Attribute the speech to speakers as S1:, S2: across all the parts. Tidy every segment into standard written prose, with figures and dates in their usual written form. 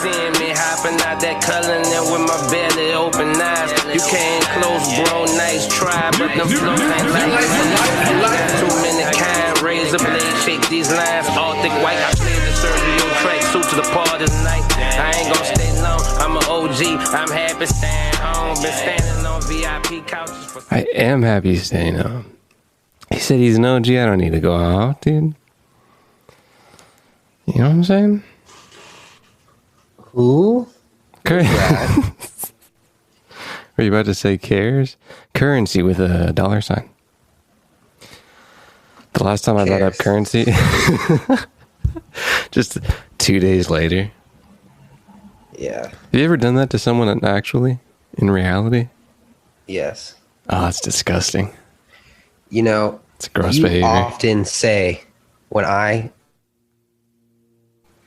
S1: seeing me hopping out that Cullen and with my belly open eyes. You came close, bro, nice try, but them flows ain't like that. Too many kind, razor blade, shake these lines, all thick white. I played the Sergio track, suit to the party tonight. I ain't gon' stay long, I'm an OG, I'm happy staying home. Been standing on VIP couches for...
S2: I am happy staying home. He said he's an OG, I don't need to go out, dude. You know what I'm saying?
S3: Who?
S2: Were you about to say cares? Currency with a dollar sign. The last time I brought up currency, just 2 days later.
S3: Yeah.
S2: Have you ever done that to someone actually, in reality?
S3: Yes.
S2: Oh, it's disgusting.
S3: You know,
S2: it's gross
S3: you
S2: behavior.
S3: Often say, when I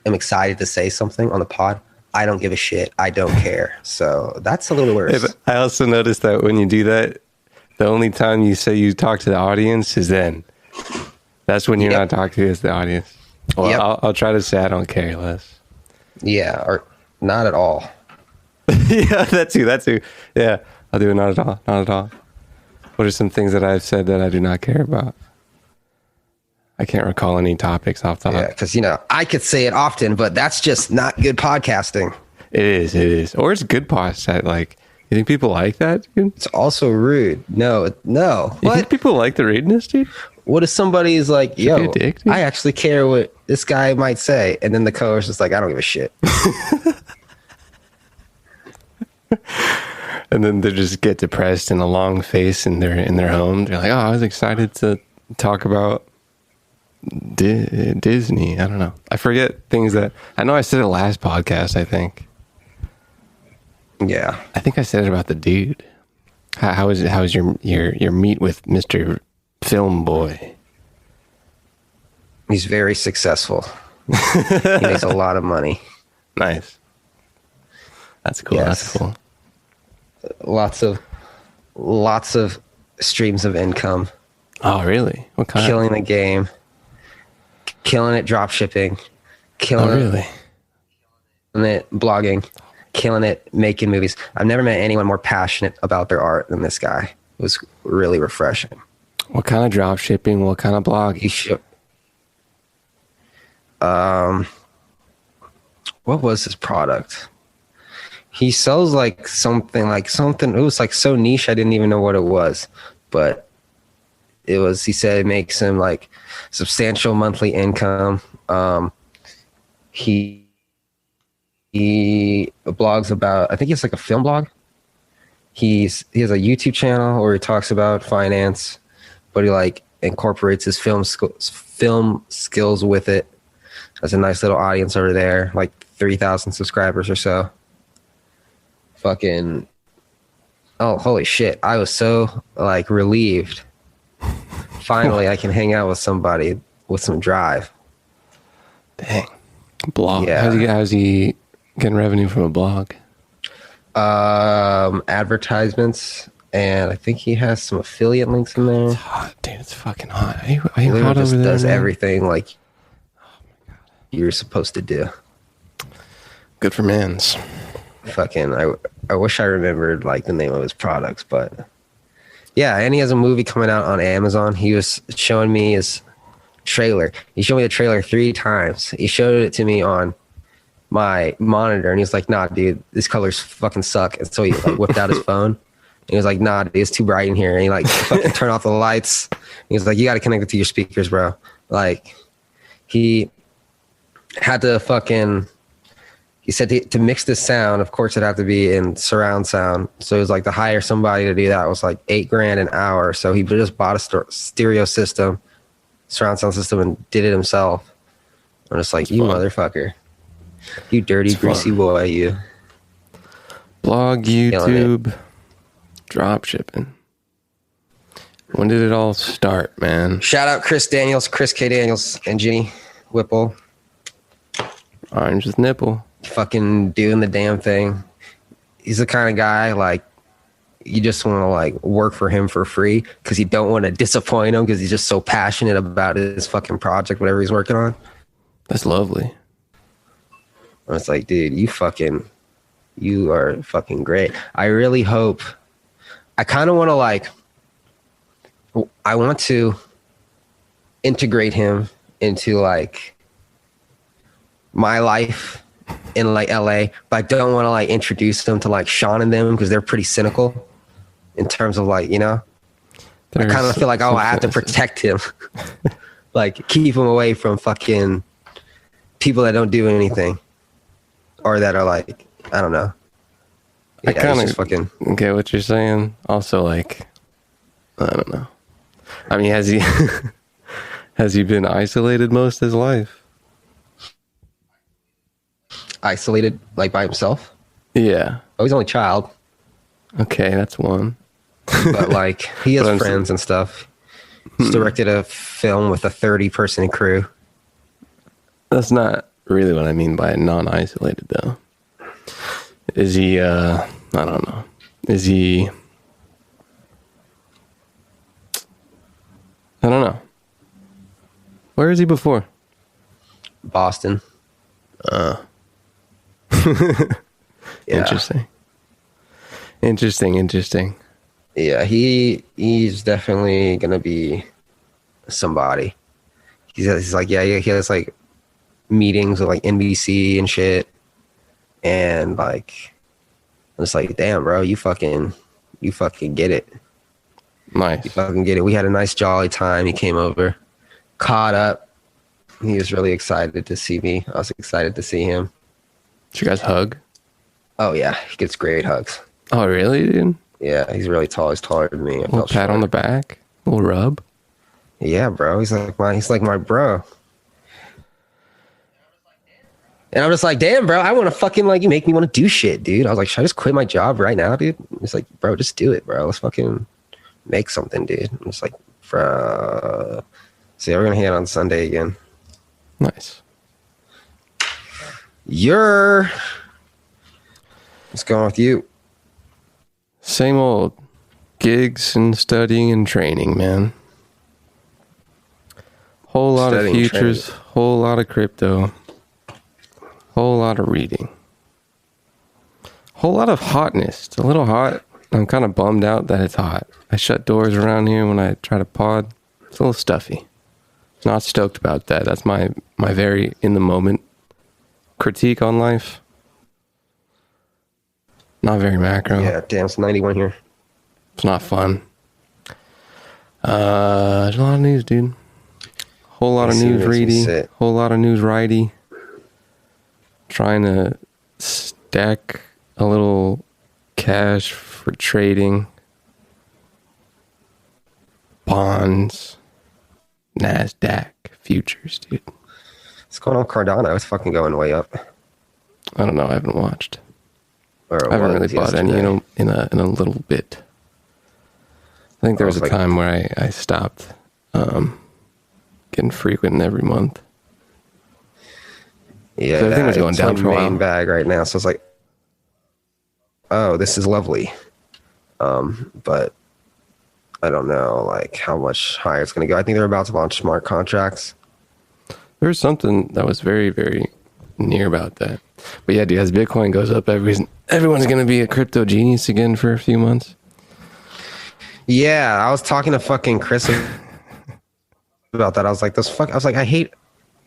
S3: am excited to say something on the pod, I don't give a shit. I don't care. So that's a little worse.
S2: Yeah, I also noticed that when you do that, the only time you say you talk to the audience is then. That's when you're not talking to the audience. Well, I'll try to say I don't care less.
S3: Yeah, or not at all.
S2: Yeah, that too. Yeah, I'll do it not at all. Not at all. What are some things that I've said that I do not care about? I can't recall any topics off the top.
S3: Yeah, because, I could say it often, but that's just not good podcasting.
S2: It is. Or it's good podcast. Like, you think people like that, dude?
S3: It's also rude. No. What?
S2: You think people like the rudeness, dude?
S3: What if somebody's like, yo,
S2: dick,
S3: I actually care what this guy might say. And then the co-host is like, I don't give a shit.
S2: And then they just get depressed and a long face in their home. They're like, oh, I was excited to talk about Disney. I don't know. I forget things that I know I said it last podcast, I think.
S3: Yeah.
S2: I think I said it about the dude. How was your meet with Mr. Film Boy?
S3: He's very successful. He makes a lot of money.
S2: Nice. That's cool.
S3: Yes.
S2: That's cool.
S3: Lots of streams of income.
S2: Oh, really? What kind?
S3: Killing the game. Killing it drop shipping. Killing it blogging. Killing it making movies. I've never met anyone more passionate about their art than this guy. It was really refreshing.
S2: What kind of drop shipping? What kind of blogging?
S3: What was his product? He sells something. It was so niche I didn't even know what it was. But he said it makes him substantial monthly income. He blogs about, I think it's a film blog. He has a YouTube channel where he talks about finance, but he incorporates his film skills with it. Has a nice little audience over there, 3,000 subscribers or so. Fucking, oh, holy shit. I was so relieved. Finally, I can hang out with somebody with some drive.
S2: Dang. Blog.
S3: Yeah.
S2: How's he getting revenue from a blog?
S3: Advertisements, and I think he has some affiliate links in there.
S2: It's hot, dude. It's fucking hot. Are you
S3: He
S2: hot
S3: just
S2: over there?
S3: does
S2: man?
S3: everything you're supposed to do.
S2: Good for mans.
S3: Fucking, I wish I remembered the name of his products, but yeah, and he has a movie coming out on Amazon. He was showing me his trailer. He showed me the trailer 3 times. He showed it to me on my monitor, and he's like, nah, dude, these colors fucking suck. And so he whipped out his phone, and he was like, nah, dude, it's too bright in here. And he fucking turned off the lights. And he was like, you got to connect it to your speakers, bro. He had to he said to mix this sound, of course, it'd have to be in surround sound. So it was to hire somebody to do that. It was $8,000 an hour. So he just bought a stereo system, surround sound system, and did it himself. I'm just like, you motherfucker. You dirty, greasy boy, you.
S2: Blog, YouTube, drop shipping. When did it all start, man?
S3: Shout out Chris K. Daniels, and Ginny Whipple.
S2: Orange with nipple.
S3: Fucking doing the damn thing. He's the kind of guy, you just want to, work for him for free because you don't want to disappoint him because he's just so passionate about his fucking project, whatever he's working on.
S2: That's lovely.
S3: I was like, dude, you are fucking great. I really hope, I kind of want to like, I want to integrate him into like my life in like LA, but I don't want to like introduce them to like Sean and them because they're pretty cynical in terms of like, you know, I kind of feel like, I have to protect him. Like keep him away from fucking people that don't do anything or that are like, I don't know. Yeah,
S2: I kind of
S3: fucking
S2: get what you're saying. Also, like, I don't know. I mean, has he has he been isolated most of his life?
S3: isolated like by himself.
S2: Yeah.
S3: Oh, he's only child.
S2: Okay, that's one.
S3: But like he has friends and stuff. He's directed a film with a 30-person crew.
S2: That's not really what I mean by non-isolated, though. Is he, I don't know. Is he, I don't know. Where is he before?
S3: Boston. Yeah.
S2: Interesting.
S3: Yeah, he's definitely gonna be somebody. He's like, yeah, he has like meetings with like NBC and shit, and like, it's like, damn, bro, you fucking get it.
S2: Nice.
S3: You fucking get it. We had a nice jolly time. He came over, caught up. He was really excited to see me. I was excited to see him.
S2: Did you guys hug?
S3: Oh yeah, he gets great hugs.
S2: Oh really, dude?
S3: Yeah, he's really tall. He's taller than me.
S2: A little pat on the back, a little rub.
S3: Yeah, bro. He's like my bro. And I'm just like, damn, bro, I want to fucking like, you make me want to do shit, dude. I was like, should I just quit my job right now, dude? It's like, bro, just do it, bro. Let's fucking make something, dude. I'm just like, bro. So yeah, we're gonna hang out on Sunday again.
S2: Nice.
S3: What's going on with you?
S2: Same old gigs and studying and training, man. Whole lot of futures, whole lot of crypto, whole lot of reading, whole lot of hotness. It's a little hot. I'm kind of bummed out that it's hot. I shut doors around here when I try to pod. It's a little stuffy. Not stoked about that. That's my very in the moment critique on life. Not very macro.
S3: Yeah, damn, it's 91 here.
S2: It's not fun. There's a lot of news, dude. Whole lot of news ready. Whole lot of news righty. Trying to stack a little cash for trading. Bonds. NASDAQ futures, dude.
S3: What's going on with Cardano? It's fucking going way up.
S2: I don't know. I haven't watched.
S3: Or
S2: I haven't really bought any in a little bit. I think there was a time where I stopped getting frequent every month.
S3: Yeah,
S2: so everything was going down for a while.
S3: Main bag right now, so it's like, oh, this is lovely. But I don't know like how much higher it's going to go. I think they're about to launch smart contracts.
S2: There was something that was very, very near about that. But yeah, dude, as Bitcoin goes up, everyone's going to be a crypto genius again for a few months.
S3: Yeah, I was talking to fucking Chris about that. I was like, I hate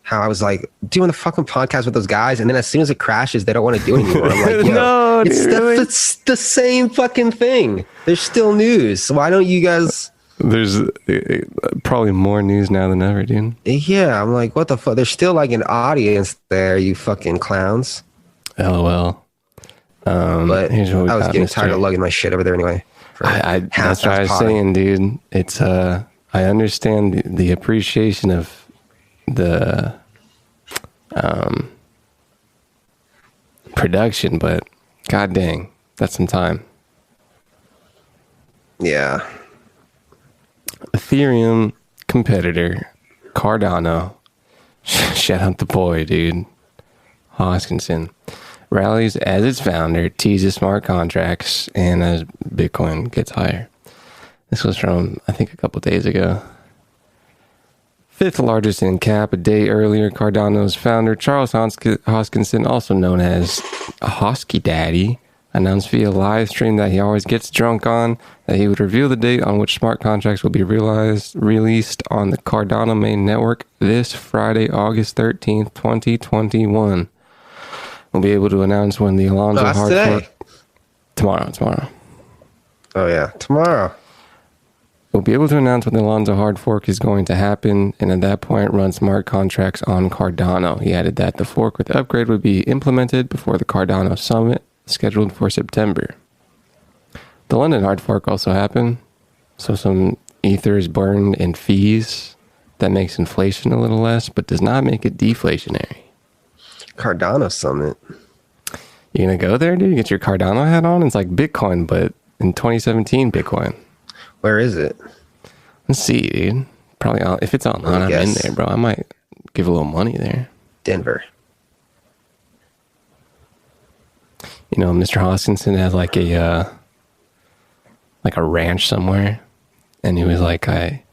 S3: how I was like doing the fucking podcast with those guys, and then as soon as it crashes, they don't want to do it anymore. I'm like,
S2: no,
S3: it's the same fucking thing. There's still news. So why don't you guys?
S2: There's probably more news now than ever, dude.
S3: Yeah, I'm like, what the fuck? There's still like an audience there, you fucking clowns.
S2: LOL.
S3: But I was getting tired of lugging my shit over there anyway.
S2: That's what I was saying, dude. It's I understand the appreciation of the production, but god dang, that's some time.
S3: Yeah.
S2: Ethereum competitor Cardano, shout out the boy, dude, Hoskinson, rallies as its founder teases smart contracts and as Bitcoin gets higher. This was from, I think, a couple days ago. Fifth largest in cap. A day earlier, Cardano's founder, Charles Hoskinson, also known as Hosky Daddy, announced via live stream that he always gets drunk on that he would reveal the date on which smart contracts will be released on the Cardano main network this Friday, August 13th, 2021. We'll be able to announce when the Alonzo hard fork. Tomorrow.
S3: Oh, yeah. Tomorrow.
S2: We'll be able to announce when the Alonzo hard fork is going to happen, and at that point run smart contracts on Cardano. He added that the fork with the upgrade would be implemented before the Cardano Summit, scheduled for September. The London hard fork also happened, so some ether is burned in fees. That makes inflation a little less, but does not make it deflationary.
S3: Cardano Summit.
S2: You gonna go there, dude? You get your Cardano hat on? It's like Bitcoin, but in 2017 Bitcoin.
S3: Where is it?
S2: Let's see, dude. Probably if it's online, I'm in there, bro. I might give a little money there.
S3: Denver.
S2: You know, Mr. Hoskinson has like a ranch somewhere, and he was like, I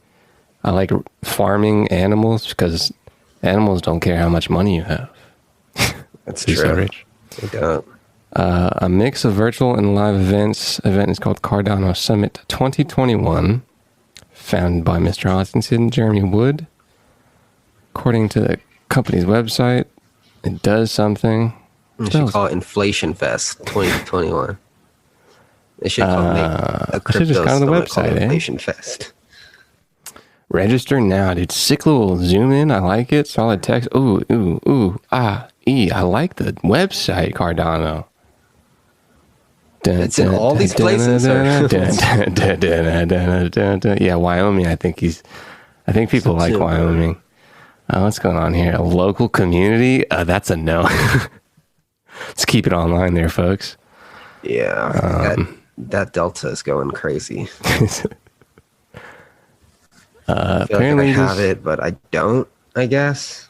S2: like farming animals because animals don't care how much money you have.
S3: That's
S2: He's
S3: true.
S2: so rich.
S3: They don't.
S2: A mix of virtual and live events. Event is called Cardano Summit 2021, founded by Mr. Hoskinson, Jeremy Wood. According to the company's website, it does something.
S3: You should call it Inflation Fest 2021. They should call it a crypto
S2: just gone to the
S3: summit
S2: website,
S3: called
S2: eh?
S3: Inflation Fest.
S2: Register now, dude. Sick little zoom in. I like it. Solid text. Ooh. I like the website, Cardano.
S3: It's in all these places.
S2: Yeah, Wyoming. I think people like Wyoming. What's going on here? A local community? That's a no. Let's keep it online there, folks.
S3: Yeah, that Delta is going crazy. I feel
S2: Apparently
S3: like I have it, but I don't, I guess.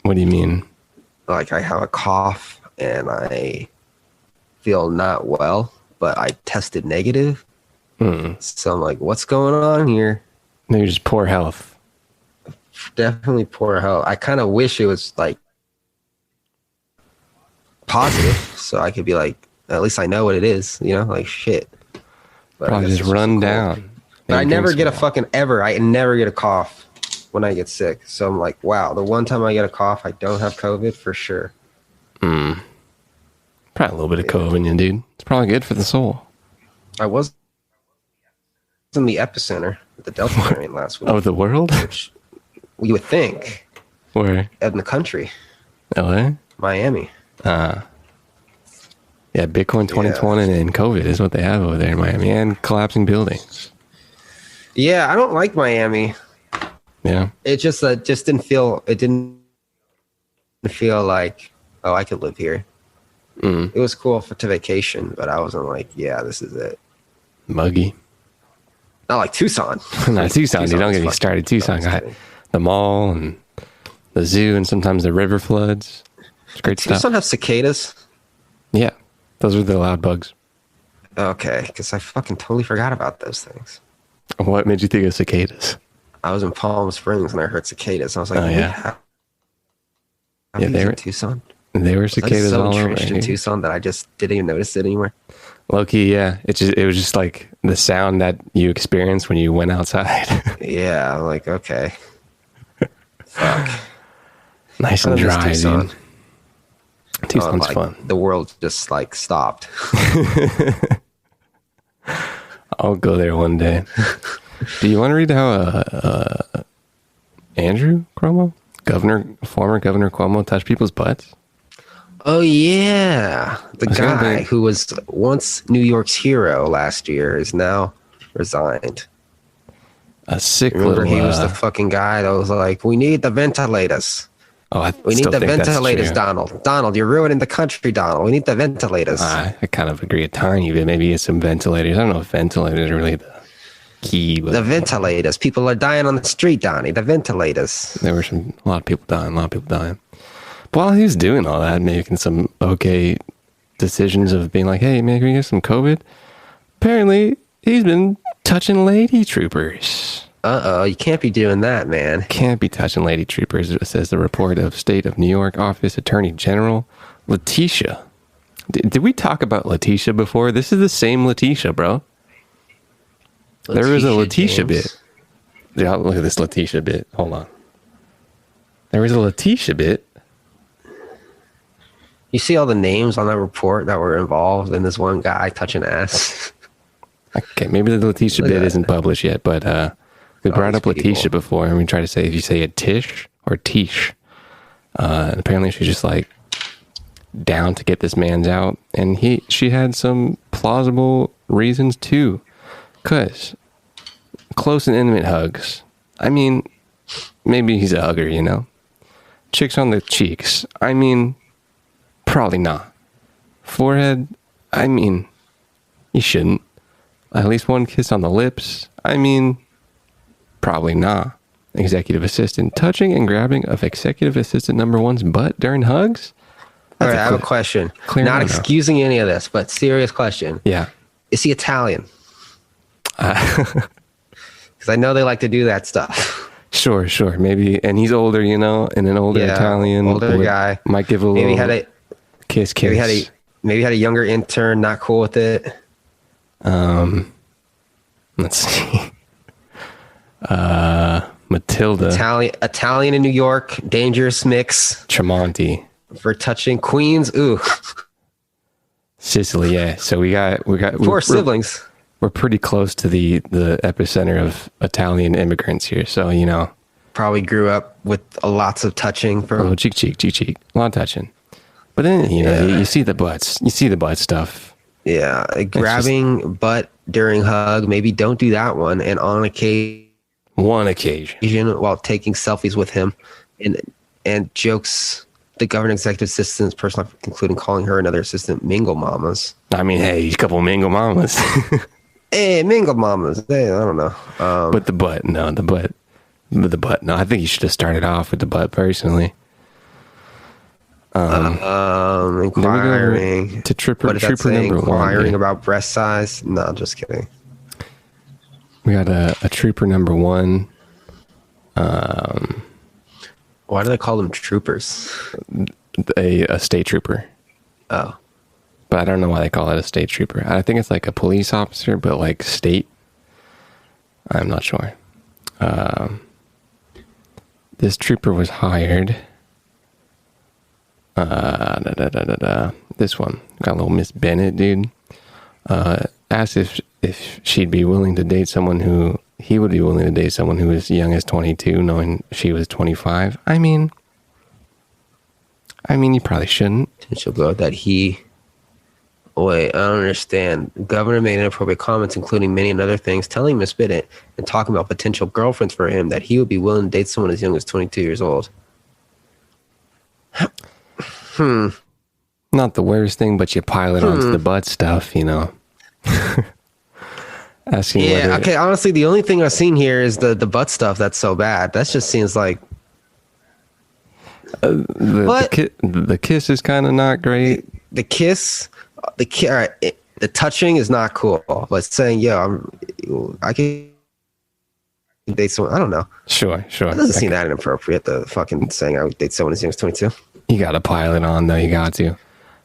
S2: What do you mean?
S3: Like I have a cough and I feel not well, but I tested negative. So I'm like, what's going on here?
S2: No, you're just poor health.
S3: Definitely poor health. I kind of wish it was like positive so I could be like, at least I know what it is, you know, like shit. But
S2: Probably just run down.
S3: But I never get I never get a cough when I get sick. So I'm like, wow, the one time I get a cough, I don't have COVID for sure.
S2: Probably a little bit of COVID in you, dude. It's probably good for the soul.
S3: I was in the epicenter of the Delta variant last week.
S2: Of the world?
S3: Which you would think
S2: Where?
S3: in the country,
S2: LA?
S3: Miami.
S2: Yeah, Bitcoin 2020 and COVID is what they have over there in Miami, and collapsing buildings.
S3: Yeah, I don't like Miami.
S2: Yeah.
S3: It just didn't feel like, oh, I could live here. It was cool to vacation, but I wasn't like, yeah, this is it.
S2: Muggy.
S3: Not like Tucson.
S2: Not Tucson, dude. Don't get me started. Tucson got the mall and the zoo and sometimes the river floods. It's great stuff.
S3: Tucson have cicadas?
S2: Yeah. Those are the loud bugs.
S3: Okay, because I fucking totally forgot about those things.
S2: What made you think of cicadas?
S3: I was in Palm Springs and I heard cicadas. I was like,
S2: Oh, yeah.
S3: Yeah, they were in Tucson.
S2: They were cicadas
S3: so
S2: all over
S3: entrenched in
S2: here.
S3: Tucson that I just didn't even notice it anymore.
S2: Low-key, yeah. It was just like the sound that you experienced when you went outside.
S3: Yeah, I'm like, okay. Fuck.
S2: Nice and
S3: I miss
S2: dry,
S3: Tucson.
S2: dude. Tucson's
S3: Like,
S2: fun.
S3: the world just like stopped.
S2: I'll go there one day. Do you want to read how Andrew Cuomo, former Governor Cuomo, touched people's butts?
S3: Oh yeah, the
S2: That's gonna
S3: guy
S2: be-
S3: who was once New York's hero last year is now resigned.
S2: A sick
S3: Remember,
S2: little.
S3: he was the fucking guy that was like, "We need the ventilators. We need
S2: still
S3: the
S2: think that's
S3: ventilators,
S2: true.
S3: Donald. Donald, you're ruining the country, Donald. We need the ventilators."
S2: I kind of agree a tiny bit. Maybe it's some ventilators. I don't know if ventilators are really the key, but
S3: The ventilators. People are dying on the street, Donnie. The ventilators.
S2: there were a lot of people dying. But while he was doing all that, making some okay decisions of being like, hey, maybe we get some COVID, apparently he's been touching lady troopers.
S3: You can't be doing that, man.
S2: Can't be touching lady troopers, says the report of State of New York Office Attorney General Letitia. Did we talk about Letitia before? This is the same Letitia, bro. There was a Letitia bit. Yeah, look at this Letitia bit. Hold on. There was a Letitia bit.
S3: You see all the names on that report that were involved in this one guy touching ass.
S2: Okay, maybe the Letitia bit isn't published yet, but we brought up Letitia before, and we tried to say if you say it Tish or Tish. And apparently she's just like down to get this man's out, and she had some plausible reasons too, cause close and intimate hugs. I mean, maybe he's a hugger, you know. Chicks on the cheeks. I mean, probably not. Forehead. I mean, you shouldn't. At least one kiss on the lips. I mean, probably not. Executive assistant touching and grabbing of executive assistant number one's butt during hugs.
S3: All right, I have a question. Not excusing any of this, but serious question.
S2: Yeah.
S3: Is he Italian? Because I know they like to do that stuff.
S2: Sure. Maybe, and he's older, you know, and an older Italian.
S3: Older guy.
S2: Might give a little kiss.
S3: Maybe had a younger intern, not cool with it.
S2: Let's see. Matilda.
S3: Italian in New York, dangerous mix.
S2: Tremonti.
S3: For touching Queens. Ooh.
S2: Sicily, yeah. So we got
S3: four siblings.
S2: We're pretty close to the epicenter of Italian immigrants here. So, you know.
S3: Probably grew up with lots of touching.
S2: Cheek. A lot of touching. But then, you know, you see the butts. You see the butt stuff.
S3: Yeah. Grabbing butt during hug. Maybe don't do that one. And on
S2: one occasion.
S3: While taking selfies with him. And jokes the government executive assistant's personal life, including calling her another assistant mingle mamas.
S2: I mean, hey, a couple of mingle mamas.
S3: Hey, mingle mamas. Hey, I don't know.
S2: But the butt, no. I think you should have started off with the butt personally.
S3: Inquiring
S2: to trooper number
S3: inquiring about breast size. No, just kidding.
S2: We got a trooper number one.
S3: Why do they call them troopers?
S2: A state trooper.
S3: Oh.
S2: But I don't know why they call it a state trooper. I think it's like a police officer, but like state. I'm not sure. This trooper was hired. This one. Got a little Miss Bennett, dude. Asked if she'd be willing to date someone who... He would be willing to date someone who was young as 22, knowing she was 25. I mean, you probably shouldn't.
S3: Potential girl that he... Wait, I don't understand. The governor made inappropriate comments, including many and other things, telling Miss Bennett and talking about potential girlfriends for him that he would be willing to date someone as young as 22 years old.
S2: Not the worst thing, but you pile it onto the butt stuff, you know. Asking
S3: okay, honestly, the only thing I've seen here is the butt stuff that's so bad. That just seems like...
S2: the kiss is kind of not great.
S3: The kiss... all right, the touching is not cool, but saying, I can date someone, I don't know.
S2: Sure.
S3: It doesn't seem that inappropriate, the fucking saying I would date someone as young as 22.
S2: You got to pile it on, though. You got to.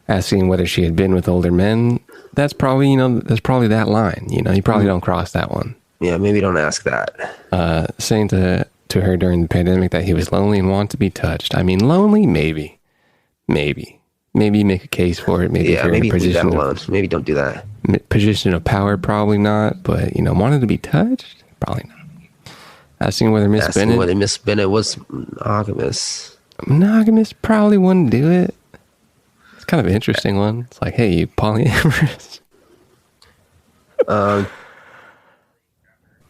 S2: Asking whether she had been with older men, that's probably, that's probably that line. You probably don't cross that one.
S3: Yeah, maybe don't ask that.
S2: Saying to her during the pandemic that he was lonely and wanted to be touched. I mean, lonely, maybe. Maybe make a case for it. Maybe if you're in a position
S3: leave that alone. Maybe don't do that.
S2: Position of power, probably not. But wanted to be touched, probably not. Asking whether Miss
S3: Bennett was monogamous.
S2: Monogamous probably wouldn't do it. It's kind of an interesting one. It's like, hey, you polyamorous.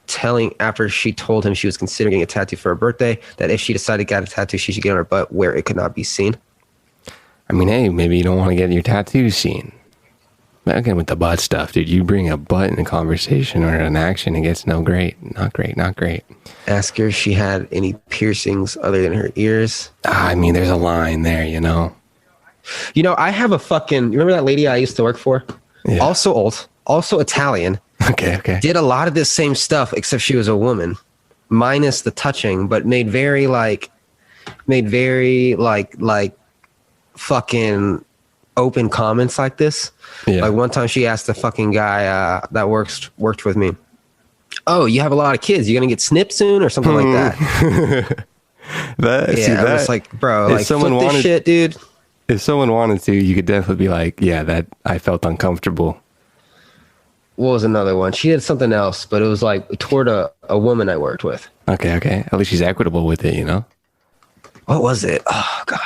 S3: Telling after she told him she was considering getting a tattoo for her birthday, that if she decided to get a tattoo, she should get on her butt where it could not be seen.
S2: I mean, hey, maybe you don't want to get your tattoo seen. But again, with the butt stuff, dude, you bring a butt in a conversation or an action, it gets not great.
S3: Ask her if she had any piercings other than her ears.
S2: I mean, there's a line there,
S3: I have a fucking... You remember that lady I used to work for? Yeah. Also old, also Italian.
S2: Okay.
S3: Did a lot of this same stuff, except she was a woman. minus the touching, but made very fucking open comments like this.
S2: Yeah.
S3: Like one time she asked the fucking guy that worked with me, "Oh, you have a lot of kids. You gonna get snipped soon or something like that?" I was like, bro, like flip this shit, dude.
S2: If someone wanted to, you could definitely be like, yeah, that I felt uncomfortable.
S3: What was another one? She did something else, but it was like toward a woman I worked with.
S2: Okay. At least she's equitable with it, you know?
S3: What was it? Oh, God.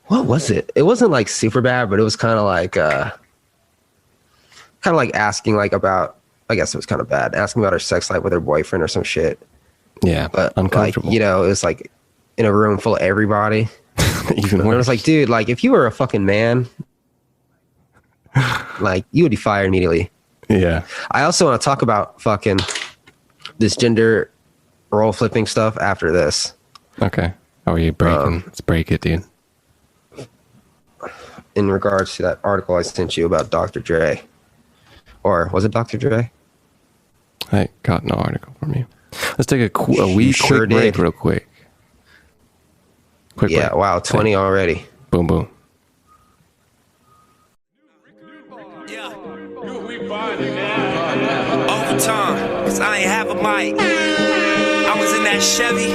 S3: What was it? It wasn't like super bad, but it was kind of like asking like about, I guess it was kind of bad, asking about her sex life with her boyfriend or some shit.
S2: Yeah,
S3: But
S2: uncomfortable.
S3: like, you know, it was like in a room full of everybody.
S2: Even
S3: And I
S2: worse.
S3: was like, dude, like if you were a fucking man, like you would be fired immediately.
S2: Yeah.
S3: I also want to talk about fucking this gender role flipping stuff after this.
S2: Okay. How are you breaking? Let's break it, dude.
S3: In regards to that article I sent you about Dr. Dre. Or was it Dr. Dre?
S2: I got an article from you. Let's take a wee
S3: sure
S2: quick break
S3: did.
S2: real quick. Quick
S3: Yeah,
S2: break.
S3: wow, 20 already.
S2: Boom, boom.
S4: Yeah. Overtime, cause I ain't have a mic. I was in that Chevy.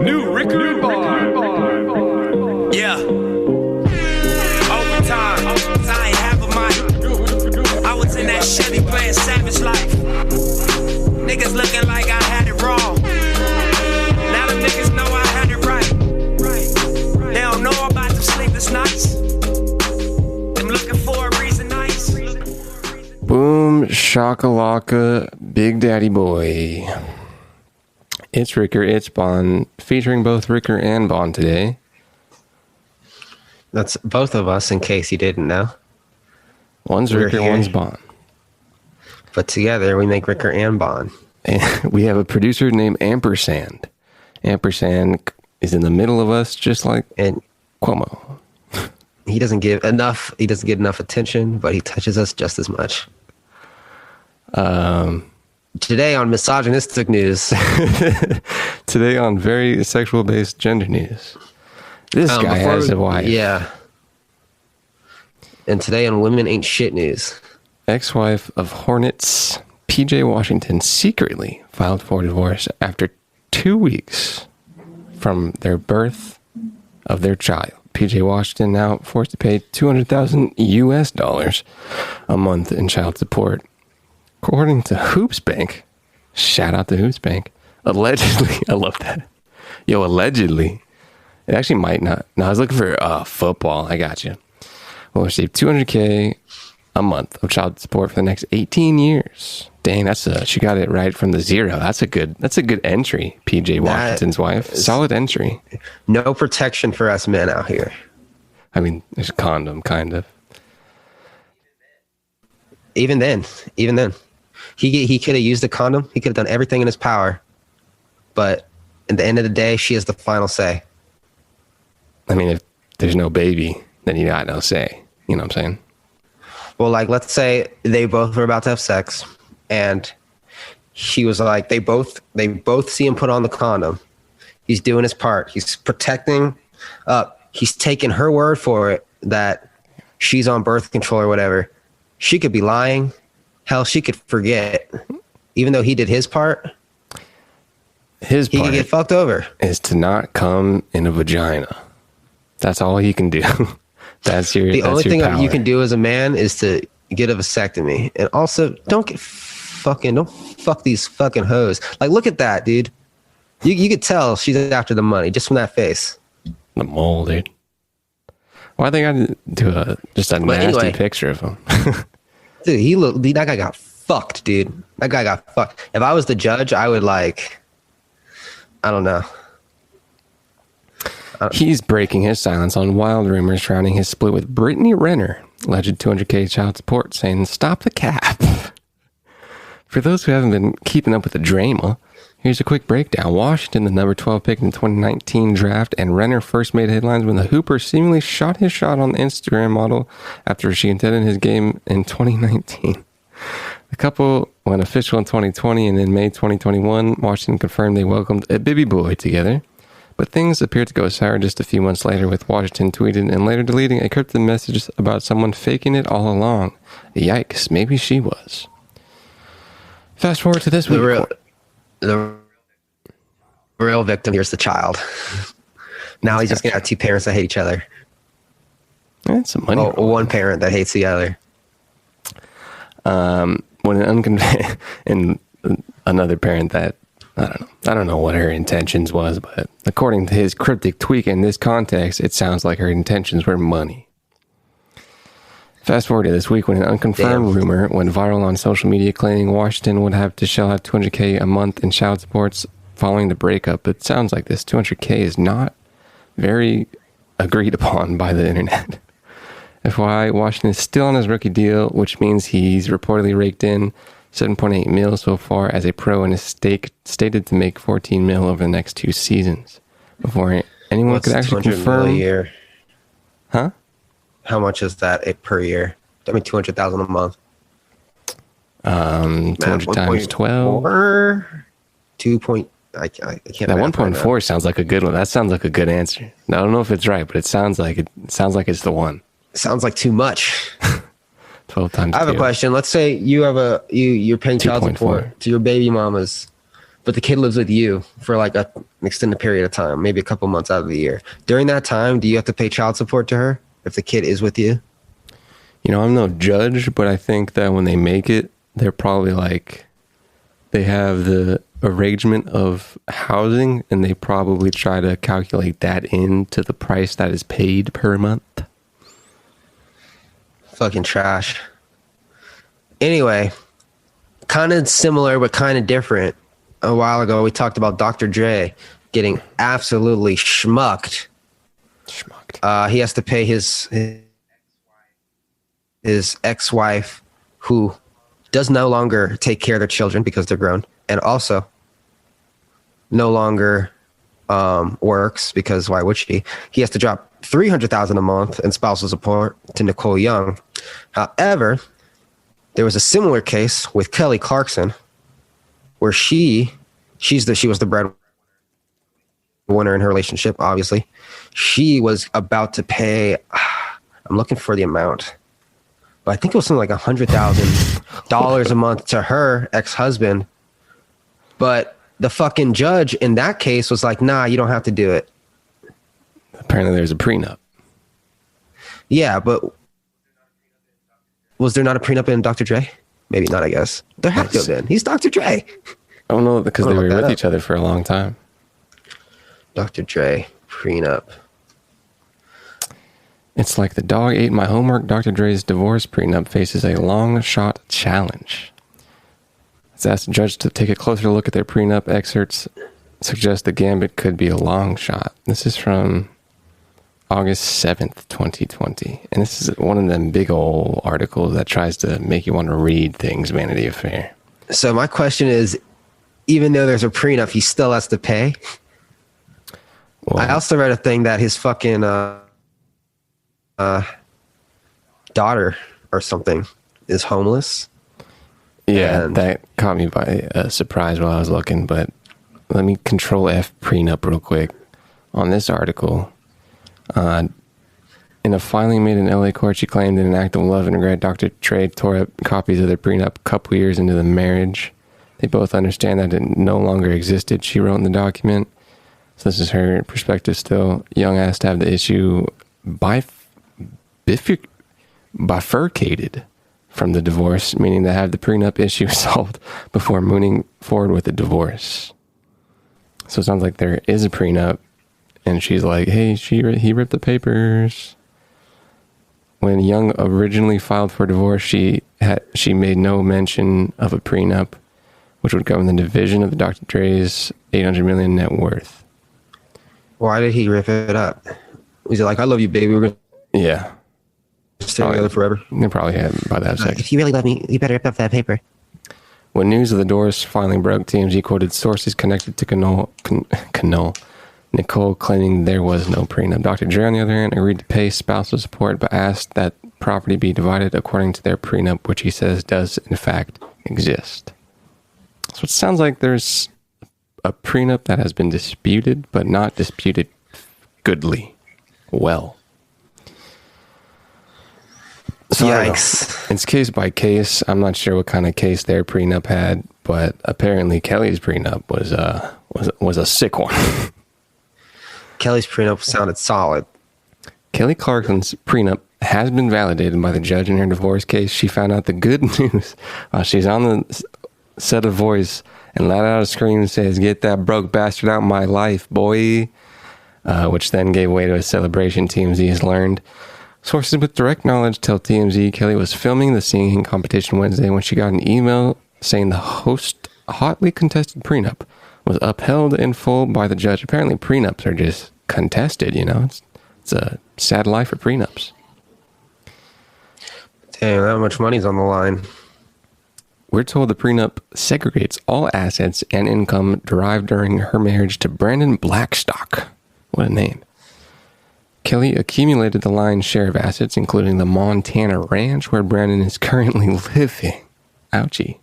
S5: New Ricker Bar.
S4: Yeah. Overtime, cause I ain't have a mic. I was in that Chevy playing Savage Life. Niggas looking like I had it wrong. Now the niggas know I had it right. They don't know about the sleepless nights. I'm looking for a reason nice.
S2: Boom, shakalaka, Big Daddy Boy. It's Ricker, it's Bond, featuring both Ricker and Bond today.
S3: That's both of us, in case you didn't know.
S2: One's
S3: We're
S2: Ricker,
S3: here.
S2: one's Bond.
S3: But together we make Ricker and Bond.
S2: And we have a producer named Ampersand. Ampersand is in the middle of us, just like
S3: And
S2: Cuomo.
S3: he doesn't get enough attention, but he touches us just as much. Today on misogynistic news,
S2: Today on very sexual-based gender news. This guy has a wife.
S3: Yeah. And today on Women Ain't Shit News.
S2: Ex-wife of Hornets, PJ Washington, secretly filed for divorce after 2 weeks from their birth of their child. PJ Washington now forced to pay $200,000 a month in child support. According to Hoops Bank, shout out to Hoops Bank, allegedly, I love that. Yo, allegedly, it actually might not. No, I was looking for football. I got you. Will receive $200K a month of child support for the next 18 years. Dang, she got it right from the zero. That's a good entry, PJ Washington's wife. Solid entry.
S3: No protection for us men out here.
S2: I mean, there's a condom, kind of.
S3: Even then, he could have used a condom. He could have done everything in his power. But at the end of the day, she has the final say.
S2: I mean, if there's no baby, then you got no say. You know what I'm saying?
S3: Well, like, let's say they both were about to have sex, and he was like, they both see him put on the condom. He's doing his part. He's protecting. He's taking her word for it that she's on birth control or whatever. She could be lying. Hell, she could forget. Even though he did his part,
S2: His
S3: he
S2: part
S3: could get fucked over.
S2: is to not come in a vagina. That's all he can do. That's your.
S3: The
S2: that's
S3: only
S2: your
S3: thing
S2: power.
S3: you can do as a man is to get a vasectomy. And also, don't fuck these fucking hoes. Like, look at that, dude. You could tell she's after the money just from that face.
S2: The mole, dude. Why they got to do just a nasty
S3: anyway.
S2: picture of him?
S3: Dude, that guy got fucked, dude. That guy got fucked. If I was the judge, I would I don't know.
S2: He's breaking his silence on wild rumors surrounding his split with Brittany Renner. Alleged $200K child support, saying, "Stop the cap." For those who haven't been keeping up with the drama, here's a quick breakdown. Washington, the number 12 pick in the 2019 draft, and Renner first made headlines when the Hooper seemingly shot his shot on the Instagram model after she attended his game in 2019. The couple went official in 2020, and in May 2021, Washington confirmed they welcomed a baby boy together. But things appeared to go sour just a few months later, with Washington tweeting and later deleting a cryptic message about someone faking it all along. Yikes, maybe she was. Fast forward to this week.
S3: The real victim here's the child. Now he's just going to have two parents that hate each other.
S2: That's some money.
S3: Oh, one parent that hates the other.
S2: When and another parent that, I don't know what her intentions was, but according to his cryptic tweet in this context, it sounds like her intentions were money. Fast forward to this week when an unconfirmed rumor went viral on social media claiming Washington would have to shell out $200K a month in child supports following the breakup. It sounds like this $200K is not very agreed upon by the internet. FYI, Washington is still on his rookie deal, which means he's reportedly raked in $7.8 million so far as a pro and is stated to make $14 million over the next 2 seasons. Before anyone could actually confirm.
S3: A year?
S2: Huh?
S3: How much is that per year? I mean, $200,000 a month.
S2: 200 times 12.
S3: 2 point. I can't.
S2: That 1.4 sounds like a good one. That sounds like a good answer. I don't know if it's right, but it sounds like it's the one.
S3: Sounds like too much.
S2: 12 times.
S3: I have
S2: 2.
S3: a question. Let's say you have you're paying child support to your baby mamas, but the kid lives with you for like an extended period of time, maybe a couple months out of the year. During that time, do you have to pay child support to her if the kid is with you?
S2: You know, I'm no judge, but I think that when they make it, they're probably like, they have the arrangement of housing, and they probably try to calculate that into the price that is paid per month.
S3: Fucking trash. Anyway, kind of similar but kind of different. A while ago, we talked about Dr. Dre getting absolutely schmucked. He has to pay his ex-wife, who does no longer take care of their children because they're grown, and also no longer works because why would she? He has to drop $300,000 a month in spousal support to Nicole Young. However, there was a similar case with Kelly Clarkson, where she was the breadwinner in her relationship. Obviously, she was about to pay. I'm looking for the amount, but I think it was something like $100,000 a month to her ex-husband. But the fucking judge in that case was like, "Nah, you don't have to do it."
S2: Apparently there's a prenup.
S3: Yeah, but was there not a prenup in Dr. Dre? Maybe not, I guess. There has to have been. He's Dr. Dre.
S2: I don't know, because they were with each other for a long time.
S3: Dr. Dre, prenup.
S2: It's like the dog ate my homework. Dr. Dre's divorce prenup faces a long shot challenge. It's asked the judge to take a closer look at their prenup. Excerpts suggest the gambit could be a long shot. This is from August 7th, 2020. And this is one of them big old articles that tries to make you want to read things, Vanity Fair.
S3: So my question is, even though there's a prenup, he still has to pay? Well, I also read a thing that his fucking daughter or something is homeless.
S2: Yeah, that caught me by surprise while I was looking, but let me control F prenup real quick on this article. In a filing made in LA court, she claimed in an act of love and regret, Dr. Dre tore up copies of their prenup a couple years into the marriage. They both understand that it no longer existed, she wrote in the document. So this is her perspective still. Young asked to have the issue bifurcated from the divorce, meaning to have the prenup issue solved before moving forward with the divorce. So it sounds like there is a prenup, and she's like, hey, he ripped the papers. When Young originally filed for divorce, she made no mention of a prenup, which would govern the division of the Dr. Dre's $800 million net worth.
S3: Why did he rip it up? Was he like, I love you, baby, we're going to stay together forever?
S2: They probably had by that sex.
S3: If you really love me, you better rip up that paper.
S2: When news of the divorce filing broke, TMZ quoted sources connected to Nicole claiming there was no prenup. Dr. Dre, on the other hand, agreed to pay spousal support, but asked that property be divided according to their prenup, which he says does in fact exist. So it sounds like there's a prenup that has been disputed, but not disputed goodly. Well. So
S3: Yikes.
S2: it's case by case. I'm not sure what kind of case their prenup had, but apparently Kelly's prenup was a sick one.
S3: Kelly's prenup sounded solid.
S2: Kelly Clarkson's prenup has been validated by the judge in her divorce case. She found out the good news while she's on the set of Voice and let out a scream and says, "Get that broke bastard out of my life, boy," which then gave way to a celebration TMZ has learned. Sources with direct knowledge tell TMZ Kelly was filming the singing competition Wednesday when she got an email saying the host hotly contested prenup was upheld in full by the judge. Apparently prenups are just contested, you know. It's a sad life for prenups.
S3: Damn, that much money's on the line.
S2: We're told the prenup segregates all assets and income derived during her marriage to Brandon Blackstock. What a name. Kelly accumulated the lion's share of assets, including the Montana ranch where Brandon is currently living. Ouchie.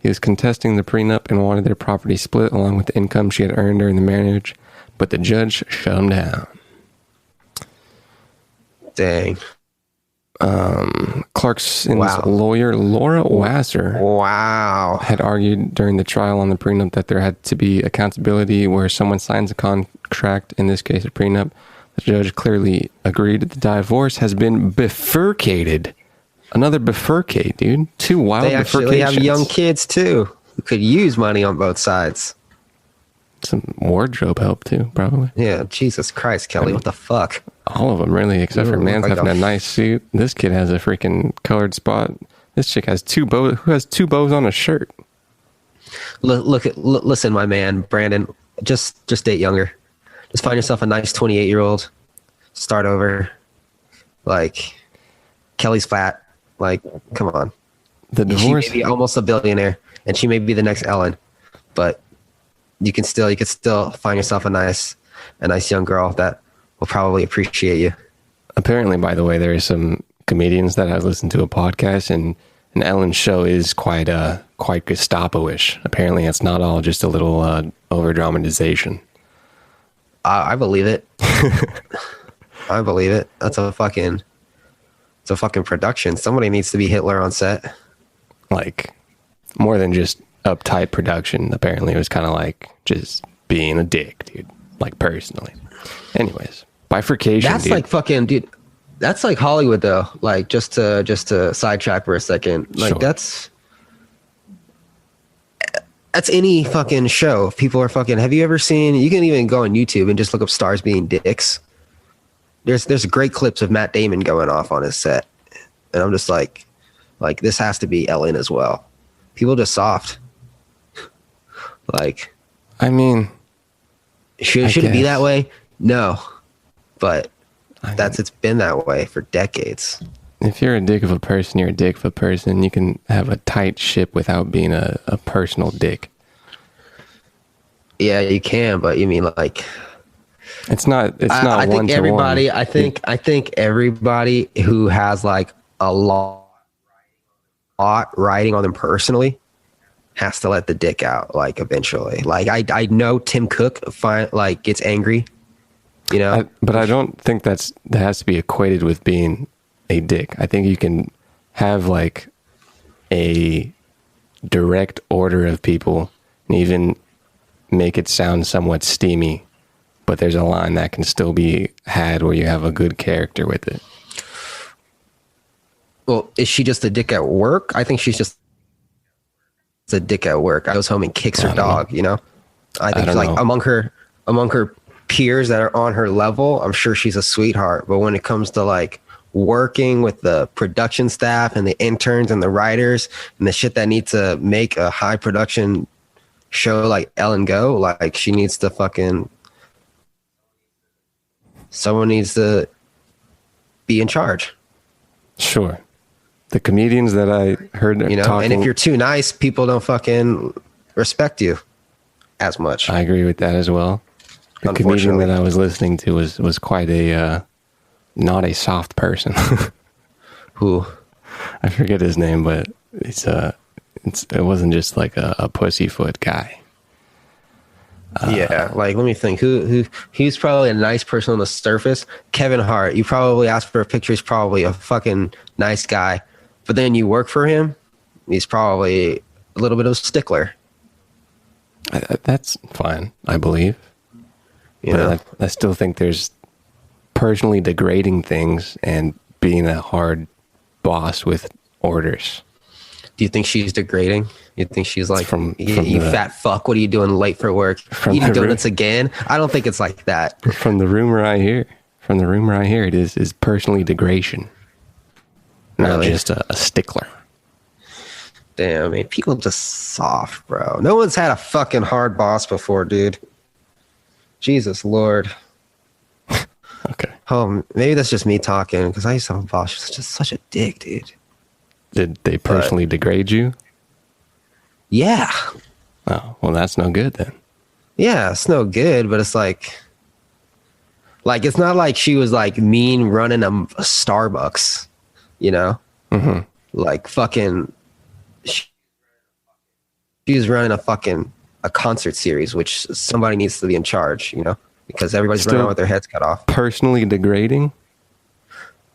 S2: He was contesting the prenup and wanted their property split along with the income she had earned during the marriage, but the judge shut him down.
S3: Dang.
S2: Clarkson's lawyer, Laura Wasser, had argued during the trial on the prenup that there had to be accountability where someone signs a contract, in this case a prenup. The judge clearly agreed the divorce has been bifurcated. Another bifurcate, dude. Two wild bifurcations.
S3: They actually have young kids, too, who could use money on both sides.
S2: Some wardrobe help, too, probably.
S3: Yeah, Jesus Christ, Kelly, what the fuck?
S2: All of them, really, except for man's
S3: like
S2: having a nice suit. This kid has a freaking colored spot. This chick has two bows. Who has two bows on a shirt?
S3: Listen, my man, Brandon, just date younger. Just find yourself a nice 28-year-old. Start over. Like, Kelly's fat. Like, come on.
S2: The divorce.
S3: She may be almost a billionaire, and she may be the next Ellen, but you could still find yourself a nice young girl that will probably appreciate you.
S2: Apparently, by the way, there are some comedians that have listened to a podcast, and Ellen's show is quite Gestapo-ish. Apparently, it's not all just a little over dramatization.
S3: I believe it. I believe it. It's a fucking production. Somebody needs to be Hitler on set.
S2: Like, more than just uptight production. Apparently, it was kind of like just being a dick, dude. Like, personally. Anyways, bifurcation.
S3: That's
S2: dude.
S3: like fucking, dude. That's like Hollywood, though. Like, just to sidetrack for a second. Like,
S2: Sure.
S3: That's any fucking show. People are fucking. Have you ever seen? You can even go on YouTube and just look up stars being dicks. There's great clips of Matt Damon going off on his set, and I'm just like this has to be Ellen as well. People just soft. Like,
S2: I mean,
S3: should it be that way? No, but it's been that way for decades.
S2: if you're a dick of a person, you're a dick of a person. You can have a tight ship without being a personal dick.
S3: Yeah, you can, but you mean like
S2: it's not
S3: I
S2: one
S3: think
S2: to
S3: everybody.
S2: one.
S3: I think everybody who has like a lot riding on them personally has to let the dick out. Like eventually, like I know Tim Cook gets angry, you know.
S2: But I don't think that has to be equated with being a dick. I think you can have like a direct order of people and even make it sound somewhat steamy, but there's a line that can still be had where you have a good character with it.
S3: Well, is she just a dick at work? I think she's just a dick at work. I goes home and kicks her dog, you know? I think like among her peers that are on her level, I'm sure she's a sweetheart. But when it comes to like working with the production staff and the interns and the writers and the shit that needs to make a high production show like Ellen go, like she needs to someone needs to be in charge.
S2: Sure. The comedians that I heard talking,
S3: and if you're too nice, people don't fucking respect you as much.
S2: I agree with that as well. The comedian that I was listening to was quite a not a soft person.
S3: Who?
S2: I forget his name, but it wasn't just like a pussyfoot guy.
S3: Yeah, like let me think. Who? He's probably a nice person on the surface. Kevin Hart. You probably ask for a picture. He's probably a fucking nice guy, but then you work for him. He's probably a little bit of a stickler.
S2: That's fine, I believe.
S3: You know?
S2: But I still think there's personally degrading things and being a hard boss with orders.
S3: Do you think she's degrading? You think she's like,
S2: you
S3: fat fuck, what are you doing late for work? Eating donuts again? I don't think it's like that.
S2: From the rumor I hear, it is personally degradation. Not
S3: Really?
S2: just a stickler.
S3: Damn, I mean, people just soft, bro. No one's had a fucking hard boss before, dude. Jesus Lord.
S2: Okay.
S3: Oh, maybe that's just me talking, because I used to have a boss who's just such a dick, dude.
S2: Did they personally degrade you?
S3: Yeah.
S2: Oh, well, that's no good then.
S3: Yeah, it's no good, but it's like it's not like she was like mean running a Starbucks, you know?
S2: Mm-hmm.
S3: Like fucking, she was running a concert series, which somebody needs to be in charge, you know? Because everybody's running around with their heads cut off.
S2: Personally degrading?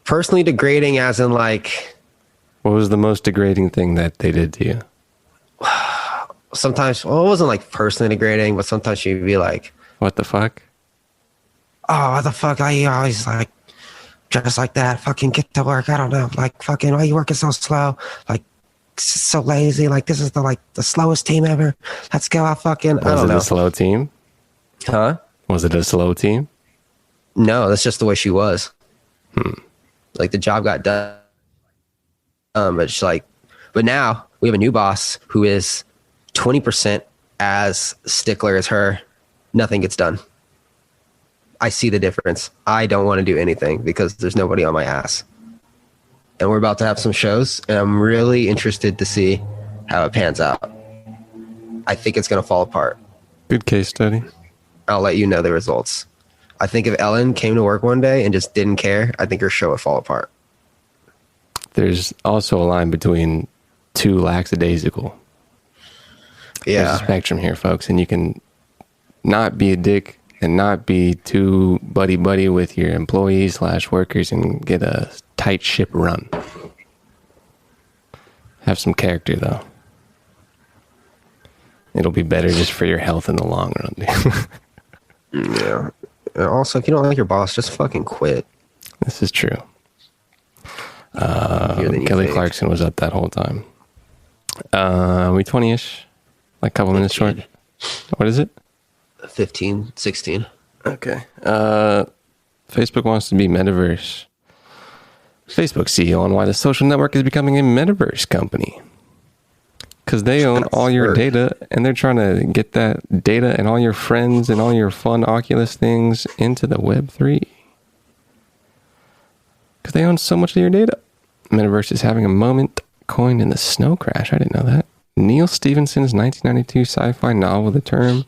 S3: Personally degrading as in like...
S2: What was the most degrading thing that they did to you?
S3: Sometimes, well, it wasn't like personally degrading, but sometimes she'd be like,
S2: What the fuck?
S3: oh, what the fuck? I always like dress like that. Fucking get to work. I don't know. Like fucking, why are you working so slow? Like so lazy. Like this is the slowest team ever. Let's go out fucking. I
S2: Was
S3: don't
S2: it
S3: know.
S2: a slow team?
S3: Huh?
S2: Was it a slow team?
S3: No, that's just the way she was. Like the job got done. But she's like, but now we have a new boss who is 20% as stickler as her. Nothing gets done. I see the difference. I don't want to do anything because there's nobody on my ass. And we're about to have some shows, and I'm really interested to see how it pans out. I think it's going to fall apart.
S2: Good case study.
S3: I'll let you know the results. I think if Ellen came to work one day and just didn't care, I think her show would fall apart.
S2: There's also a line between too lackadaisical. There's a spectrum here, folks, and you can not be a dick and not be too buddy-buddy with your employees / workers and get a tight ship run. Have some character, though. It'll be better just for your health in the long run.
S3: Yeah. And also, if you don't like your boss, just fucking quit.
S2: This is true.
S3: Here than you
S2: Kelly
S3: think.
S2: Clarkson was up that whole time. We 20-ish? Like a couple minutes short? What is it?
S3: 15, 16.
S2: Okay. Facebook wants to be metaverse. Facebook CEO on why the social network is becoming a metaverse company. Because they own all your data, and they're trying to get that data and all your friends and all your fun Oculus things into the Web3. Because they own so much of your data. Metaverse is having a moment coined in the snow crash. I didn't know that. Neil Stephenson's 1992 sci-fi novel, The Term,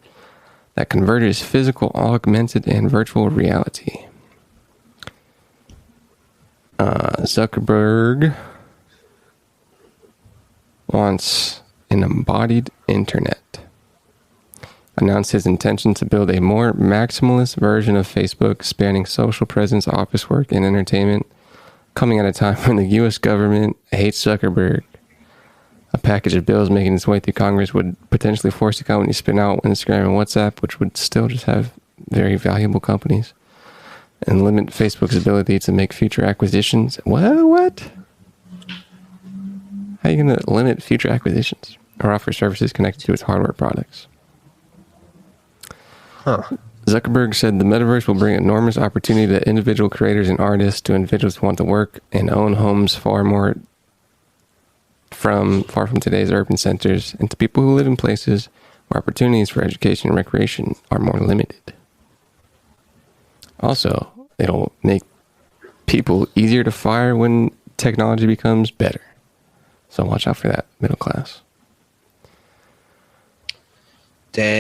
S2: that converges physical, augmented, and virtual reality. Zuckerberg wants an embodied internet. Announced his intention to build a more maximalist version of Facebook, spanning social presence, office work, and entertainment, coming at a time when the U.S. government hates Zuckerberg. A package of bills making its way through Congress would potentially force the company to spin out Instagram and WhatsApp, which would still just have very valuable companies, and limit Facebook's ability to make future acquisitions. What? How are you going to limit future acquisitions or offer services connected to its hardware products?
S3: Huh.
S2: Zuckerberg said the metaverse will bring enormous opportunity to individual creators and artists, to individuals who want to work and own homes far from today's urban centers, and to people who live in places where opportunities for education and recreation are more limited. Also, it'll make people easier to fire when technology becomes better. So watch out for that, middle class.
S3: Dang.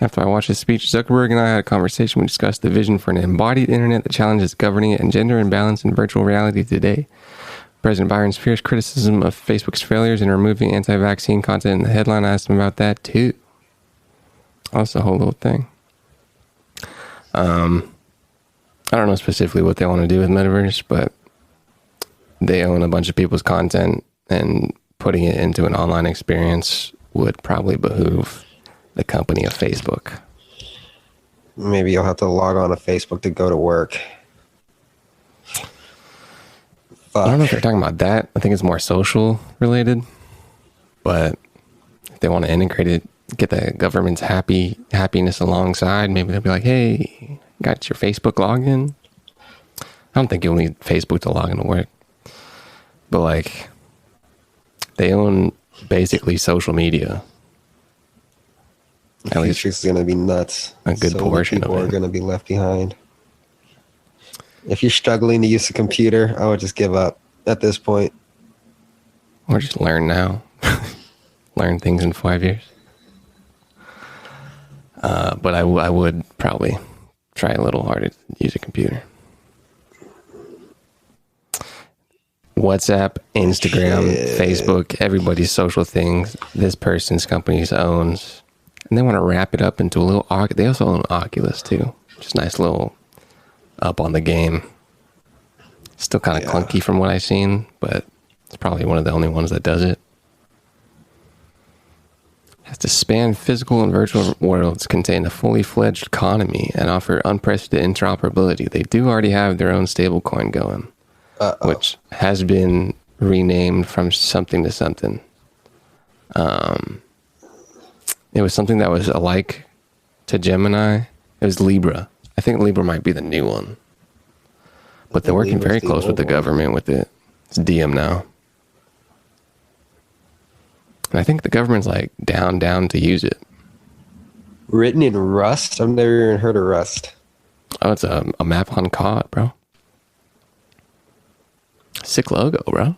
S2: After I watched his speech, Zuckerberg and I had a conversation. We discussed the vision for an embodied internet, the challenges governing it, and gender imbalance in virtual reality today. President Byron's fierce criticism of Facebook's failures in removing anti-vaccine content in the headline. I asked him about that too. That's the whole little thing. I don't know specifically what they want to do with Metaverse, but they own a bunch of people's content, and putting it into an online experience would probably behoove the company of Facebook.
S3: Maybe you'll have to log on to Facebook to go to work. Fuck.
S2: I don't know if they're talking about that. I think it's more social related. But if they want to integrate it, get the government's happiness alongside, maybe they'll be like, hey, got your Facebook login? I don't think you'll need Facebook to log into work. But like, they own basically social media.
S3: At least it's going to be nuts.
S2: A good portion of it.
S3: People are going to be left behind. If you're struggling to use a computer, I would just give up at this point.
S2: Or just learn now. Learn things in 5 years. But I would probably try a little harder to use a computer. WhatsApp, Instagram, Facebook, everybody's social things. This person's company's owns. And they want to wrap it up into a little... They also own Oculus, too. Just nice little up on the game. Still kind of clunky from what I've seen, but it's probably one of the only ones that does it. Has to span physical and virtual worlds, contain a fully fledged economy, and offer unprecedented interoperability. They do already have their own stablecoin going, which has been renamed from something to something. It was something that was alike to Gemini. It was Libra. I think Libra might be the new one. But they're working very close with the government with it. It's Diem now. And I think the government's like down to use it.
S3: Written in Rust? I've never even heard of Rust.
S2: Oh, it's a map on COD, bro. Sick logo, bro.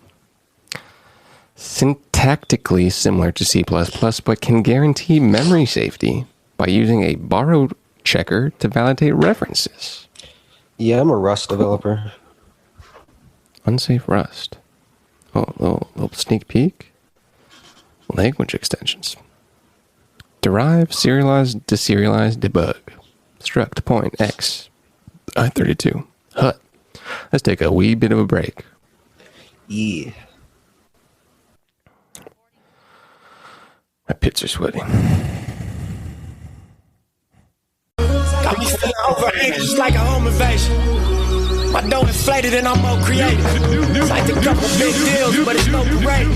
S2: Syntactically similar to C++, but can guarantee memory safety by using a borrowed checker to validate references.
S3: Yeah, I'm a Rust developer.
S2: Unsafe Rust. Oh, little sneak peek. Language extensions. Derive, serialize, deserialize, debug. Struct, point, X. I32. HUT. Let's take a wee bit of a break.
S3: Yeah.
S2: My pits are sweating.
S4: Got me feeling over anxious like a home invasion. My dough inflated and I'm more creative. Like a couple big deals, but it's no parade.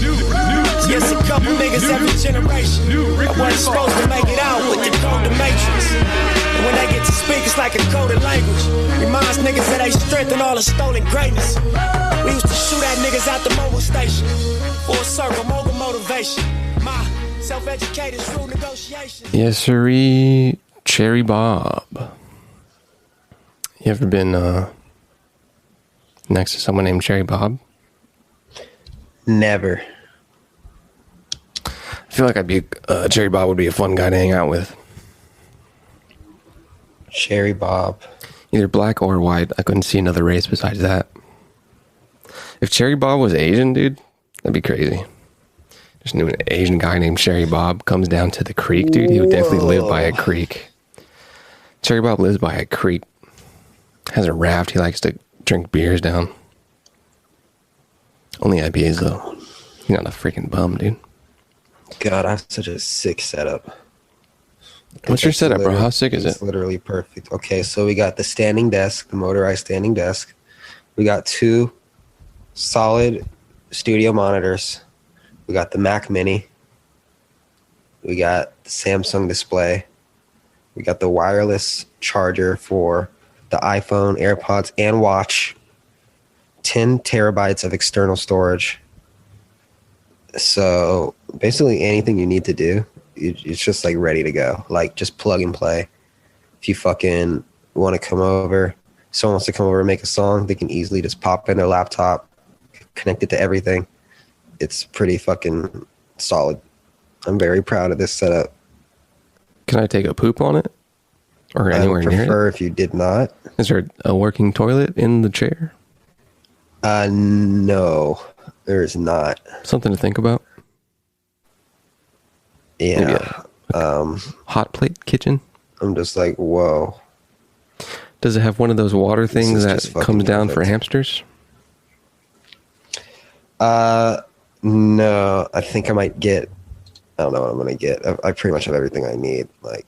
S4: Yes, a couple niggas every generation. I wasn't supposed to make it out with the code matrix. And when they get to speak, it's like a coded language. Reminds niggas that they strengthen all the stolen greatness. We used to shoot at niggas at the mobile station. Full circle, mogul motivation. My self-educated through negotiation.
S2: Yes, sirree. Cherry Bob. You ever been next to someone named Cherry Bob?
S3: Never.
S2: I feel like Cherry Bob would be a fun guy to hang out with.
S3: Cherry Bob.
S2: Either black or white. I couldn't see another race besides that. If Cherry Bob was Asian, dude, that'd be crazy. Just knew an Asian guy named Cherry Bob comes down to the creek, dude. He would definitely live by a creek. Cherry Bob lives by a creek. Has a raft. He likes to drink beers down. Only IPAs, though. He's not a freaking bum, dude.
S3: God, I have such a sick setup.
S2: What's your setup, bro? How sick is it?
S3: It's literally perfect. Okay, so we got the standing desk, the motorized standing desk. We got 2 solid studio monitors. We got the Mac Mini. We got the Samsung display. We got the wireless charger for the iPhone, AirPods, and watch. 10 terabytes of external storage. So basically anything you need to do, it's just like ready to go. Like just plug and play. If you fucking want to come over, someone wants to come over and make a song, they can easily just pop in their laptop, connect it to everything. It's pretty fucking solid. I'm very proud of this setup.
S2: Can I take a poop on it? Or
S3: I
S2: anywhere
S3: would
S2: near it?
S3: prefer if you did not.
S2: Is there a working toilet in the chair?
S3: No, there is not.
S2: Something to think about. Maybe
S3: Yeah.
S2: Hot plate kitchen?
S3: I'm just like, whoa.
S2: Does it have one of those water things
S3: is
S2: that
S3: just fucking
S2: comes down for
S3: perfect.
S2: hamsters?
S3: No, I think I might get, I don't know what I'm going to get. I pretty much have everything I need. Like,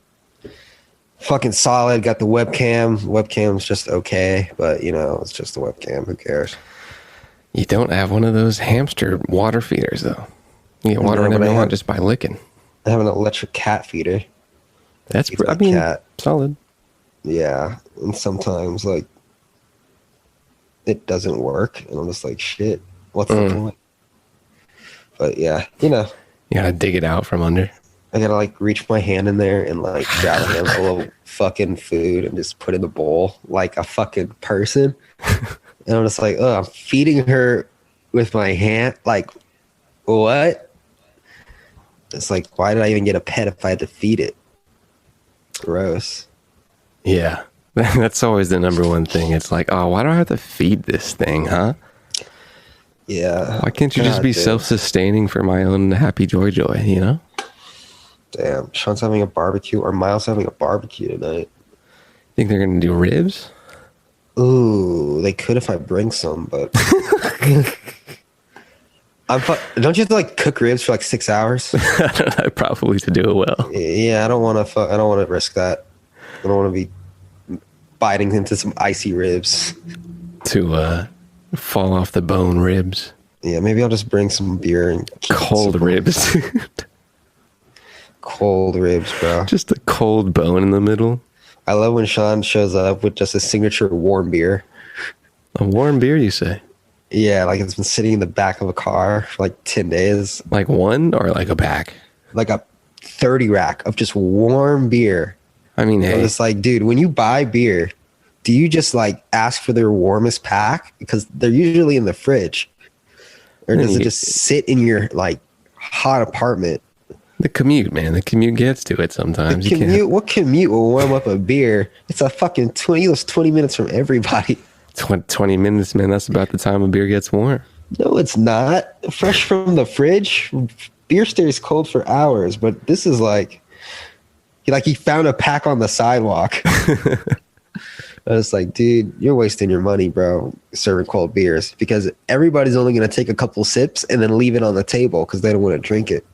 S3: fucking solid. Got the webcam. Webcam's just okay, but you know, it's just the webcam. Who cares?
S2: You don't have one of those hamster water feeders, though. You get water
S3: No,
S2: whenever
S3: but I
S2: you want
S3: have-
S2: just by licking.
S3: I have an electric cat feeder.
S2: That's,
S3: Feeds my
S2: I mean,
S3: cat.
S2: solid.
S3: Yeah, and sometimes like it doesn't work, and I'm just like, shit, what's the point? But yeah, you know,
S2: You gotta dig it out from under.
S3: I gotta like reach my hand in there and like grab a handful of fucking food and just put it in the bowl like a fucking person. And I'm just like, oh, I'm feeding her with my hand. Like, what? It's like, why did I even get a pet if I had to feed it? Gross.
S2: Yeah. That's always the number one thing. It's like, oh, why do I have to feed this thing, huh?
S3: Yeah.
S2: Why can't you just
S3: God,
S2: be
S3: dude.
S2: self-sustaining for my own happy joy, you know?
S3: Damn. Sean's having a barbecue, or Miles having a barbecue tonight.
S2: Think they're gonna do ribs?
S3: Ooh, they could if I bring some, but don't you have to like cook ribs for like 6 hours?
S2: I don't know, probably to do it well.
S3: Yeah, I don't want to. I don't want to risk that. I don't want to be biting into some icy ribs.
S2: To fall off the bone ribs.
S3: Yeah, maybe I'll just bring some beer and keep
S2: Cold
S3: some
S2: ribs.
S3: cold ribs, bro.
S2: Just a cold bone in the middle.
S3: I love when Sean shows up with just a signature warm beer.
S2: A warm beer, you say?
S3: Yeah, like it's been sitting in the back of a car for like 10 days.
S2: Like one or like a pack?
S3: Like a 30 rack of just warm beer.
S2: I mean,
S3: I'm
S2: hey,
S3: just like, dude, when you buy beer, do you just like ask for their warmest pack? Because they're usually in the fridge. Or does it just sit in your like hot apartment?
S2: the commute, man. The commute gets to it sometimes. You can't.
S3: What commute will warm up a beer? It's a fucking 20 minutes from everybody.
S2: 20 minutes, man. That's about the time a beer gets warm.
S3: No, it's not. Fresh from the fridge, beer stays cold for hours. But this is like he found a pack on the sidewalk. I was like, dude, you're wasting your money, bro, serving cold beers, because everybody's only going to take a couple sips and then leave it on the table because they don't want to drink it.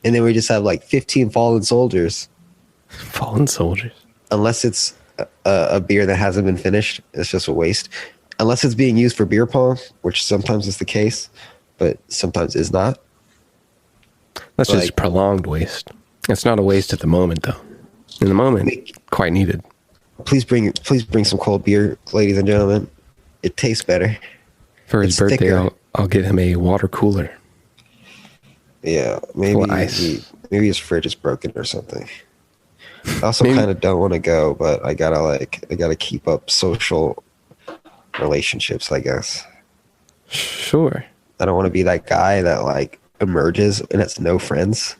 S3: And then we just have like 15 fallen soldiers.
S2: Fallen soldiers.
S3: Unless it's a beer that hasn't been finished, it's just a waste. Unless it's being used for beer pong, which sometimes is the case, but sometimes is not.
S2: That's
S3: Like-
S2: just prolonged waste. It's not a waste at the moment, though. In the moment, quite needed.
S3: Please bring some cold beer, ladies and gentlemen. It tastes better.
S2: For his
S3: It's
S2: birthday,
S3: thicker.
S2: I'll get him a water cooler.
S3: Yeah, maybe
S2: Full ice.
S3: maybe his fridge is broken or something. I also
S2: Maybe-
S3: kind of don't want to go, but I gotta keep up social relationships, I guess.
S2: Sure.
S3: I don't want to be that guy that like emerges and has no friends.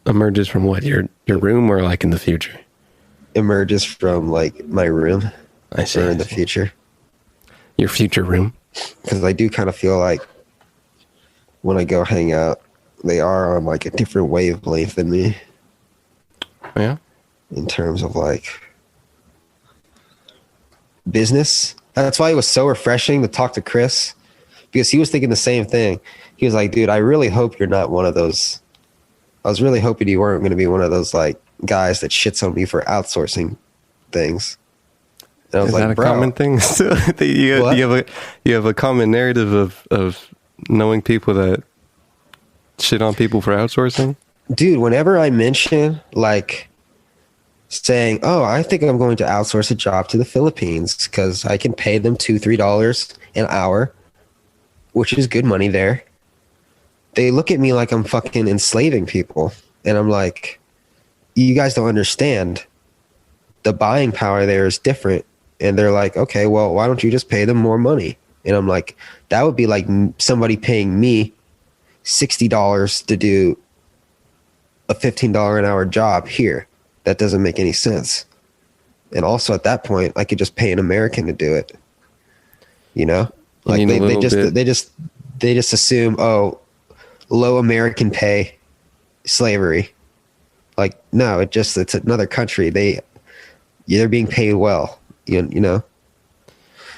S2: Emerges from what? Your room or like in the future?
S3: Emerges from like my room
S2: I see.
S3: or in the future.
S2: Your future room.
S3: Because I do kind of feel like when I go hang out, they are on like a different wavelength than me
S2: Yeah.
S3: in terms of like business. That's why it was so refreshing to talk to Chris, because he was thinking the same thing. He was like, dude, I really hope you're not one of those. I was really hoping you weren't going to be one of those like guys that shits on me for outsourcing things. And I was
S2: Is
S3: like,
S2: that a
S3: bro,
S2: common thing? So
S3: What?
S2: you have a common narrative of knowing people that shit on people for outsourcing?
S3: dude, whenever I mention like saying, oh, I think I'm going to outsource a job to the Philippines because I can pay them $2-3 an hour, which is good money there, they look at me like I'm fucking enslaving people. And I'm like, you guys don't understand. The buying power there is different. And they're like, okay, well, why don't you just pay them more money? And I'm like, that would be like somebody paying me $60 to do a $15 an hour job here. That doesn't make any sense. And also at that point, I could just pay an American to do it. You know, like they just assume, oh, low American pay, slavery. Like, no, it's another country. They're being paid well. You know.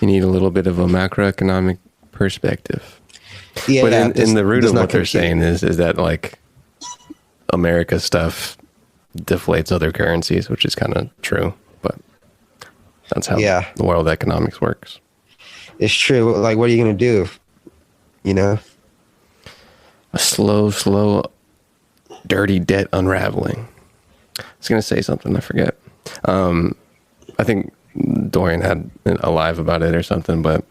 S2: You need a little bit of a macroeconomic perspective.
S3: Yeah,
S2: but in the root of what they're saying is that like America stuff deflates other currencies, which is kind of true, but that's how the world economics works.
S3: It's true. Like, what are you going to do? You know?
S2: A slow, dirty debt unraveling. I was going to say something, I forget. I think Dorian had a live about it or something, but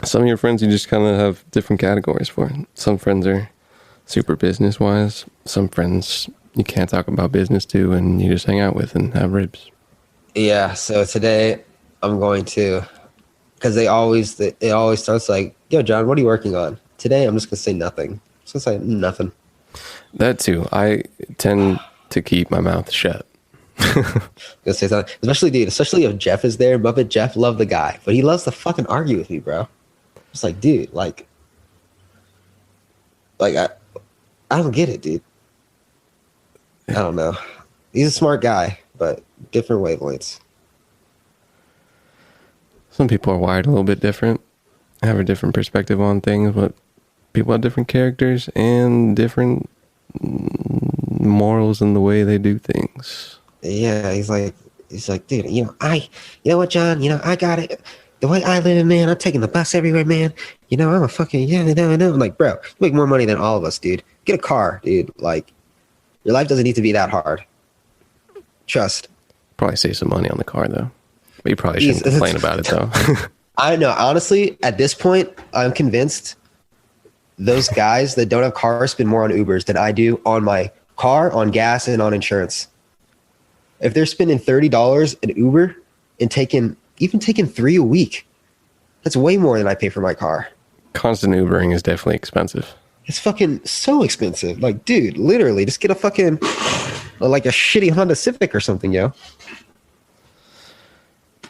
S2: some of your friends you just kind of have different categories for. Some friends are super business wise. Some friends you can't talk about business to, and you just hang out with and have ribs.
S3: Yeah. So today I'm going to, because it always starts like, yo, John, what are you working on? Today I'm just going to say nothing. I'm just going to say nothing.
S2: That too. I tend to keep my mouth shut.
S3: Gonna say something, especially if Jeff is there. Muppet Jeff, love the guy, but he loves to fucking argue with me, bro. It's like, dude, like I don't get it, dude. I don't know. He's a smart guy, but different wavelengths.
S2: Some people are wired a little bit different, have a different perspective on things, but people have different characters and different morals in the way they do things.
S3: Yeah, he's like, dude, you know what, John, I got it. The way I live, man, I'm taking the bus everywhere, man. I'm a fucking, I know. I'm like, bro, you make more money than all of us, dude. Get a car, dude. Like, your life doesn't need to be that hard. Trust.
S2: Probably save some money on the car, though. But you probably shouldn't complain about it, though.
S3: I know. Honestly, at this point, I'm convinced those guys that don't have cars spend more on Ubers than I do on my car, on gas, and on insurance. If they're spending $30 in Uber and taking 3 a week, that's way more than I pay for my car.
S2: Constant Ubering is definitely expensive.
S3: It's fucking so expensive. Like, dude, literally, just get a fucking, like a shitty Honda Civic or something, yo.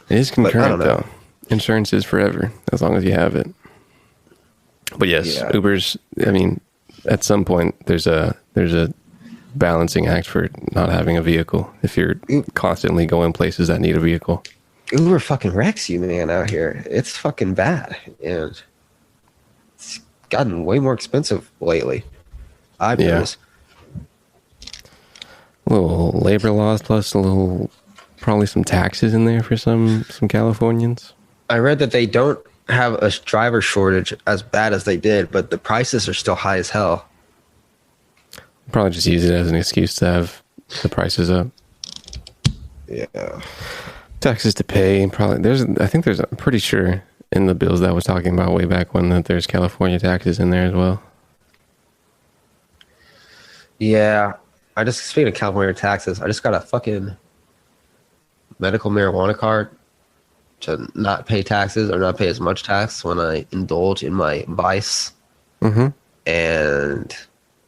S2: It is concurrent, though. Insurance is forever, as long as you have it. But yes, Ubers, I mean, at some point, there's a balancing act for not having a vehicle if you're constantly going places that need a vehicle.
S3: Uber fucking wrecks you, man, out here. It's fucking bad. And it's gotten way more expensive lately. I've noticed.
S2: A little labor laws plus probably some taxes in there for some Californians.
S3: I read that they don't have a driver shortage as bad as they did, but the prices are still high as hell.
S2: Probably just use it as an excuse to have the prices up.
S3: Yeah.
S2: Taxes to pay. I'm pretty sure in the bills that I was talking about way back when that there's California taxes in there as well.
S3: Yeah. Speaking of California taxes, I just got a fucking medical marijuana card to not pay taxes or not pay as much tax when I indulge in my vice.
S2: Mm-hmm.
S3: And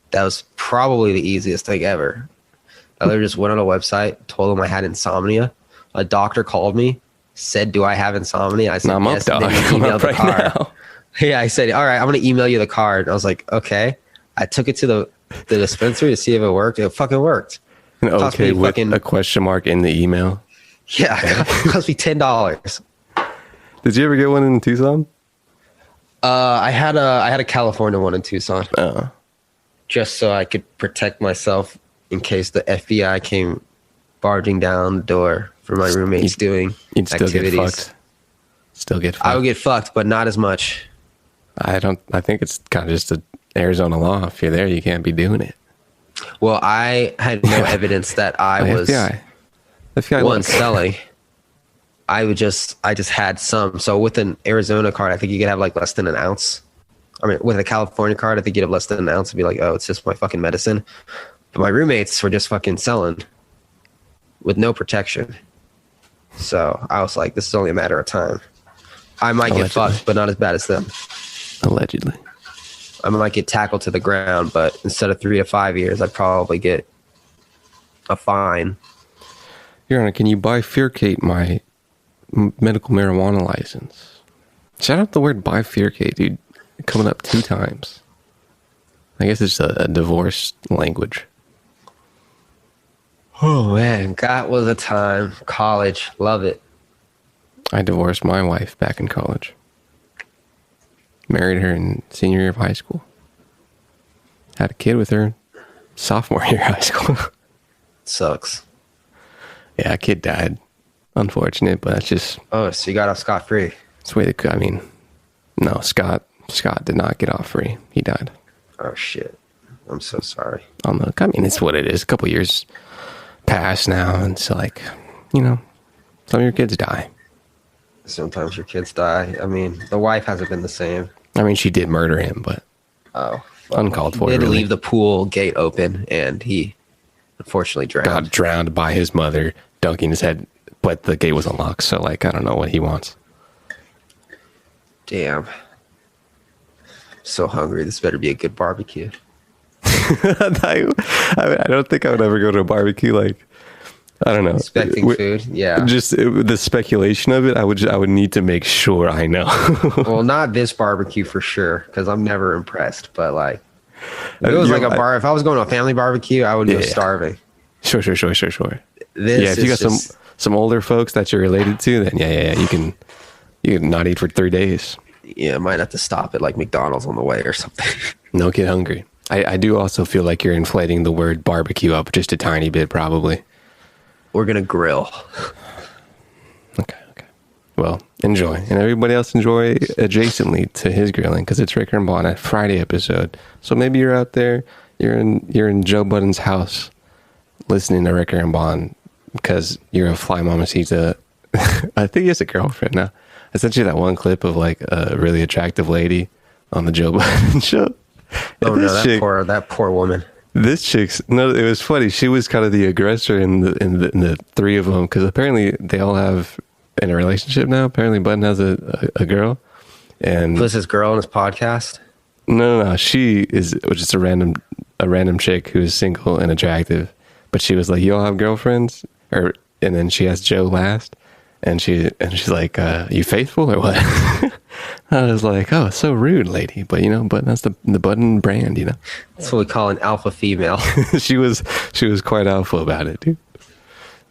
S3: that was probably the easiest thing ever. I literally just went on a website, told them I had insomnia. A doctor called me, said, "Do I have insomnia?" I said,
S2: "I'm
S3: yes."
S2: up, dog.
S3: I'm up
S2: right now.
S3: Yeah, I said, "All right, I'm going to email you the card." I was like, "Okay." I took it to the dispensary to see if it worked. It fucking worked.
S2: Okay, with a question mark in the email.
S3: Yeah, it cost me $10.
S2: Did you ever get one in Tucson?
S3: I had a California one in Tucson. Just so I could protect myself in case the FBI came barging down the door for my roommates doing activities.
S2: Still get fucked.
S3: I would get fucked, but not as much.
S2: I think it's kind of just an Arizona law. If you're there, you can't be doing it.
S3: Well, I had no evidence that I was
S2: FBI
S3: selling. I just had some. So with an Arizona card, I think you could have like less than an ounce. I mean, with a California card, I think you'd have less than an ounce and be like, oh, it's just my fucking medicine. But my roommates were just fucking selling with no protection. So I was like, this is only a matter of time. I might get fucked, but not as bad as them.
S2: Allegedly.
S3: I might get tackled to the ground, but instead of 3 to 5 years, I'd probably get a fine.
S2: Your Honor, can you bifurcate my medical marijuana license? Shout out the word bifurcate, dude. Coming up 2 times. I guess it's a divorce language.
S3: Oh man, that was a time. College, love it.
S2: I divorced my wife back in college. Married her in senior year of high school. Had a kid with her sophomore year of high school.
S3: Sucks.
S2: Yeah, a kid died. Unfortunate, but that's just...
S3: Oh, so you got off scot-free.
S2: That's the way I mean, no, Scott did not get off free. He died.
S3: Oh shit. I'm so sorry.
S2: I mean, it's what it is. A couple years passed now, and it's like, you know, some of your kids die.
S3: Sometimes your kids die. I mean, the wife hasn't been the same.
S2: I mean, she did murder him, but
S3: Oh.
S2: uncalled for.
S3: He did
S2: Really.
S3: leave the pool gate open, and he unfortunately drowned.
S2: Got drowned by his mother, dunking his head, but the gate was unlocked, so, like, I don't know what he wants.
S3: Damn. So hungry. This better be a good barbecue.
S2: I don't think I would ever go to a barbecue, like, I don't know.
S3: Expecting food. Yeah.
S2: Just the speculation of it, I would need to make sure I know.
S3: Well, not this barbecue for sure, because I'm never impressed. But like, if it was like a bar. If I was going to a family barbecue, I would go starving.
S2: Sure.
S3: This
S2: Yeah, if you got some older folks that you're related to, then yeah, you can not eat for 3 days.
S3: Yeah, I might have to stop at like McDonald's on the way or something.
S2: No, get hungry. I do also feel like you're inflating the word barbecue up just a tiny bit, probably.
S3: We're gonna grill.
S2: Okay. Well, enjoy, and everybody else enjoy adjacently to his grilling, because it's Ricker and Bond, a Friday episode. So maybe you're out there, you're in Joe Budden's house, listening to Ricker and Bond because you're a fly mamacita. I think he has a girlfriend now. I sent you that one clip of like a really attractive lady on the Joe Budden show.
S3: Oh no, that poor woman.
S2: This chick's no. It was funny. She was kind of the aggressor in the 3 of them, because apparently they all have in a relationship now. Apparently Budden has a girl, and
S3: Was this girl on his podcast?
S2: no. She is just a random chick who is single and attractive, but she was like, "You all have girlfriends?" And then she asked Joe last, and she's like, "You faithful or what?" I was like, "Oh, so rude, lady," but but that's the Budden brand,
S3: That's what we call an alpha female.
S2: she was quite alpha about it, dude.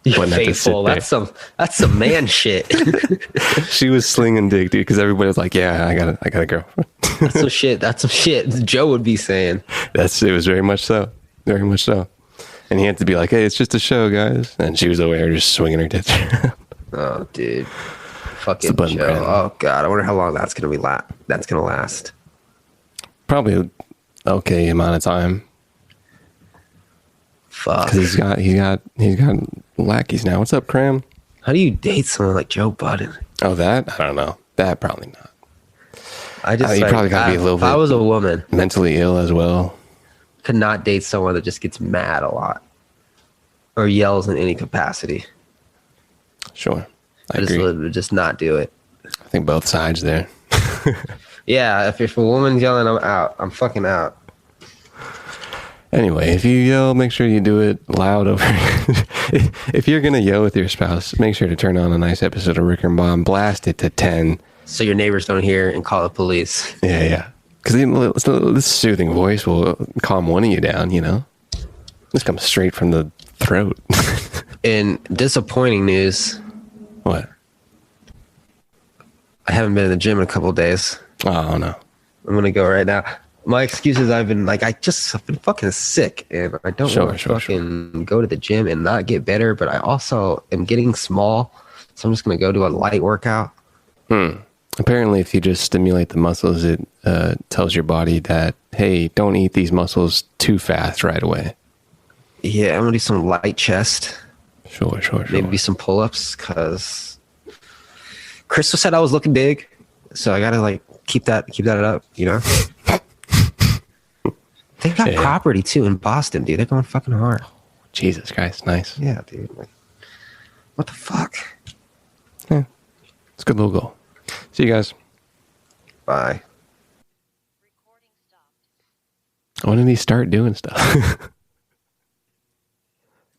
S3: You
S2: Wasn't have to sit
S3: faithful.
S2: there.
S3: That's some man shit.
S2: She was slinging dick, dude, because everybody was like, "Yeah, I got a girlfriend."
S3: That's some shit Joe would be saying.
S2: It was very much so, and he had to be like, "Hey, it's just a show, guys," and she was over there just swinging her tits around.
S3: Oh, dude. Fucking
S2: the Budden
S3: Joe.
S2: brand.
S3: Oh god, I wonder how long that's gonna last.
S2: Probably okay amount of time,
S3: Fuck.
S2: because he's got lackeys now. What's up, Cram?
S3: How do you date someone like Joe Budden?
S2: Oh, that I don't know. That probably not.
S3: You
S2: probably gotta be a little
S3: if I
S2: bit-
S3: was a woman,
S2: Mentally ill as well.
S3: could not date someone that just gets mad a lot or yells in any capacity.
S2: Sure, I
S3: I just
S2: agree.
S3: would just not do it.
S2: I think both sides there.
S3: Yeah, if a woman's yelling, I'm out. I'm fucking out.
S2: Anyway, if you yell, make sure you do it loud over. If you're gonna yell with your spouse, make sure to turn on a nice episode of Ricker and Bond. Blast it to 10.
S3: So your neighbors don't hear and call the police.
S2: Yeah. Because this soothing voice will calm one of you down. This comes straight from the throat.
S3: In disappointing news,
S2: What?
S3: I haven't been in the gym in a couple of days.
S2: Oh no.
S3: I'm gonna go right now. My excuse is I've been fucking sick, and I don't want to fucking go to the gym and not get better. But I also am getting small, so I'm just gonna go do a light workout.
S2: Apparently, if you just stimulate the muscles, it tells your body that, hey, don't eat these muscles too fast right away.
S3: Yeah, I'm gonna do some light chest,
S2: Sure.
S3: maybe some pull-ups, because Crystal said I was looking big, so I gotta like keep that up, They got property too in Boston, dude. They're going fucking hard.
S2: Jesus Christ, nice.
S3: Yeah, dude. Like, what the fuck?
S2: Yeah, it's a good little goal. See you guys.
S3: Bye.
S2: When did he start doing stuff?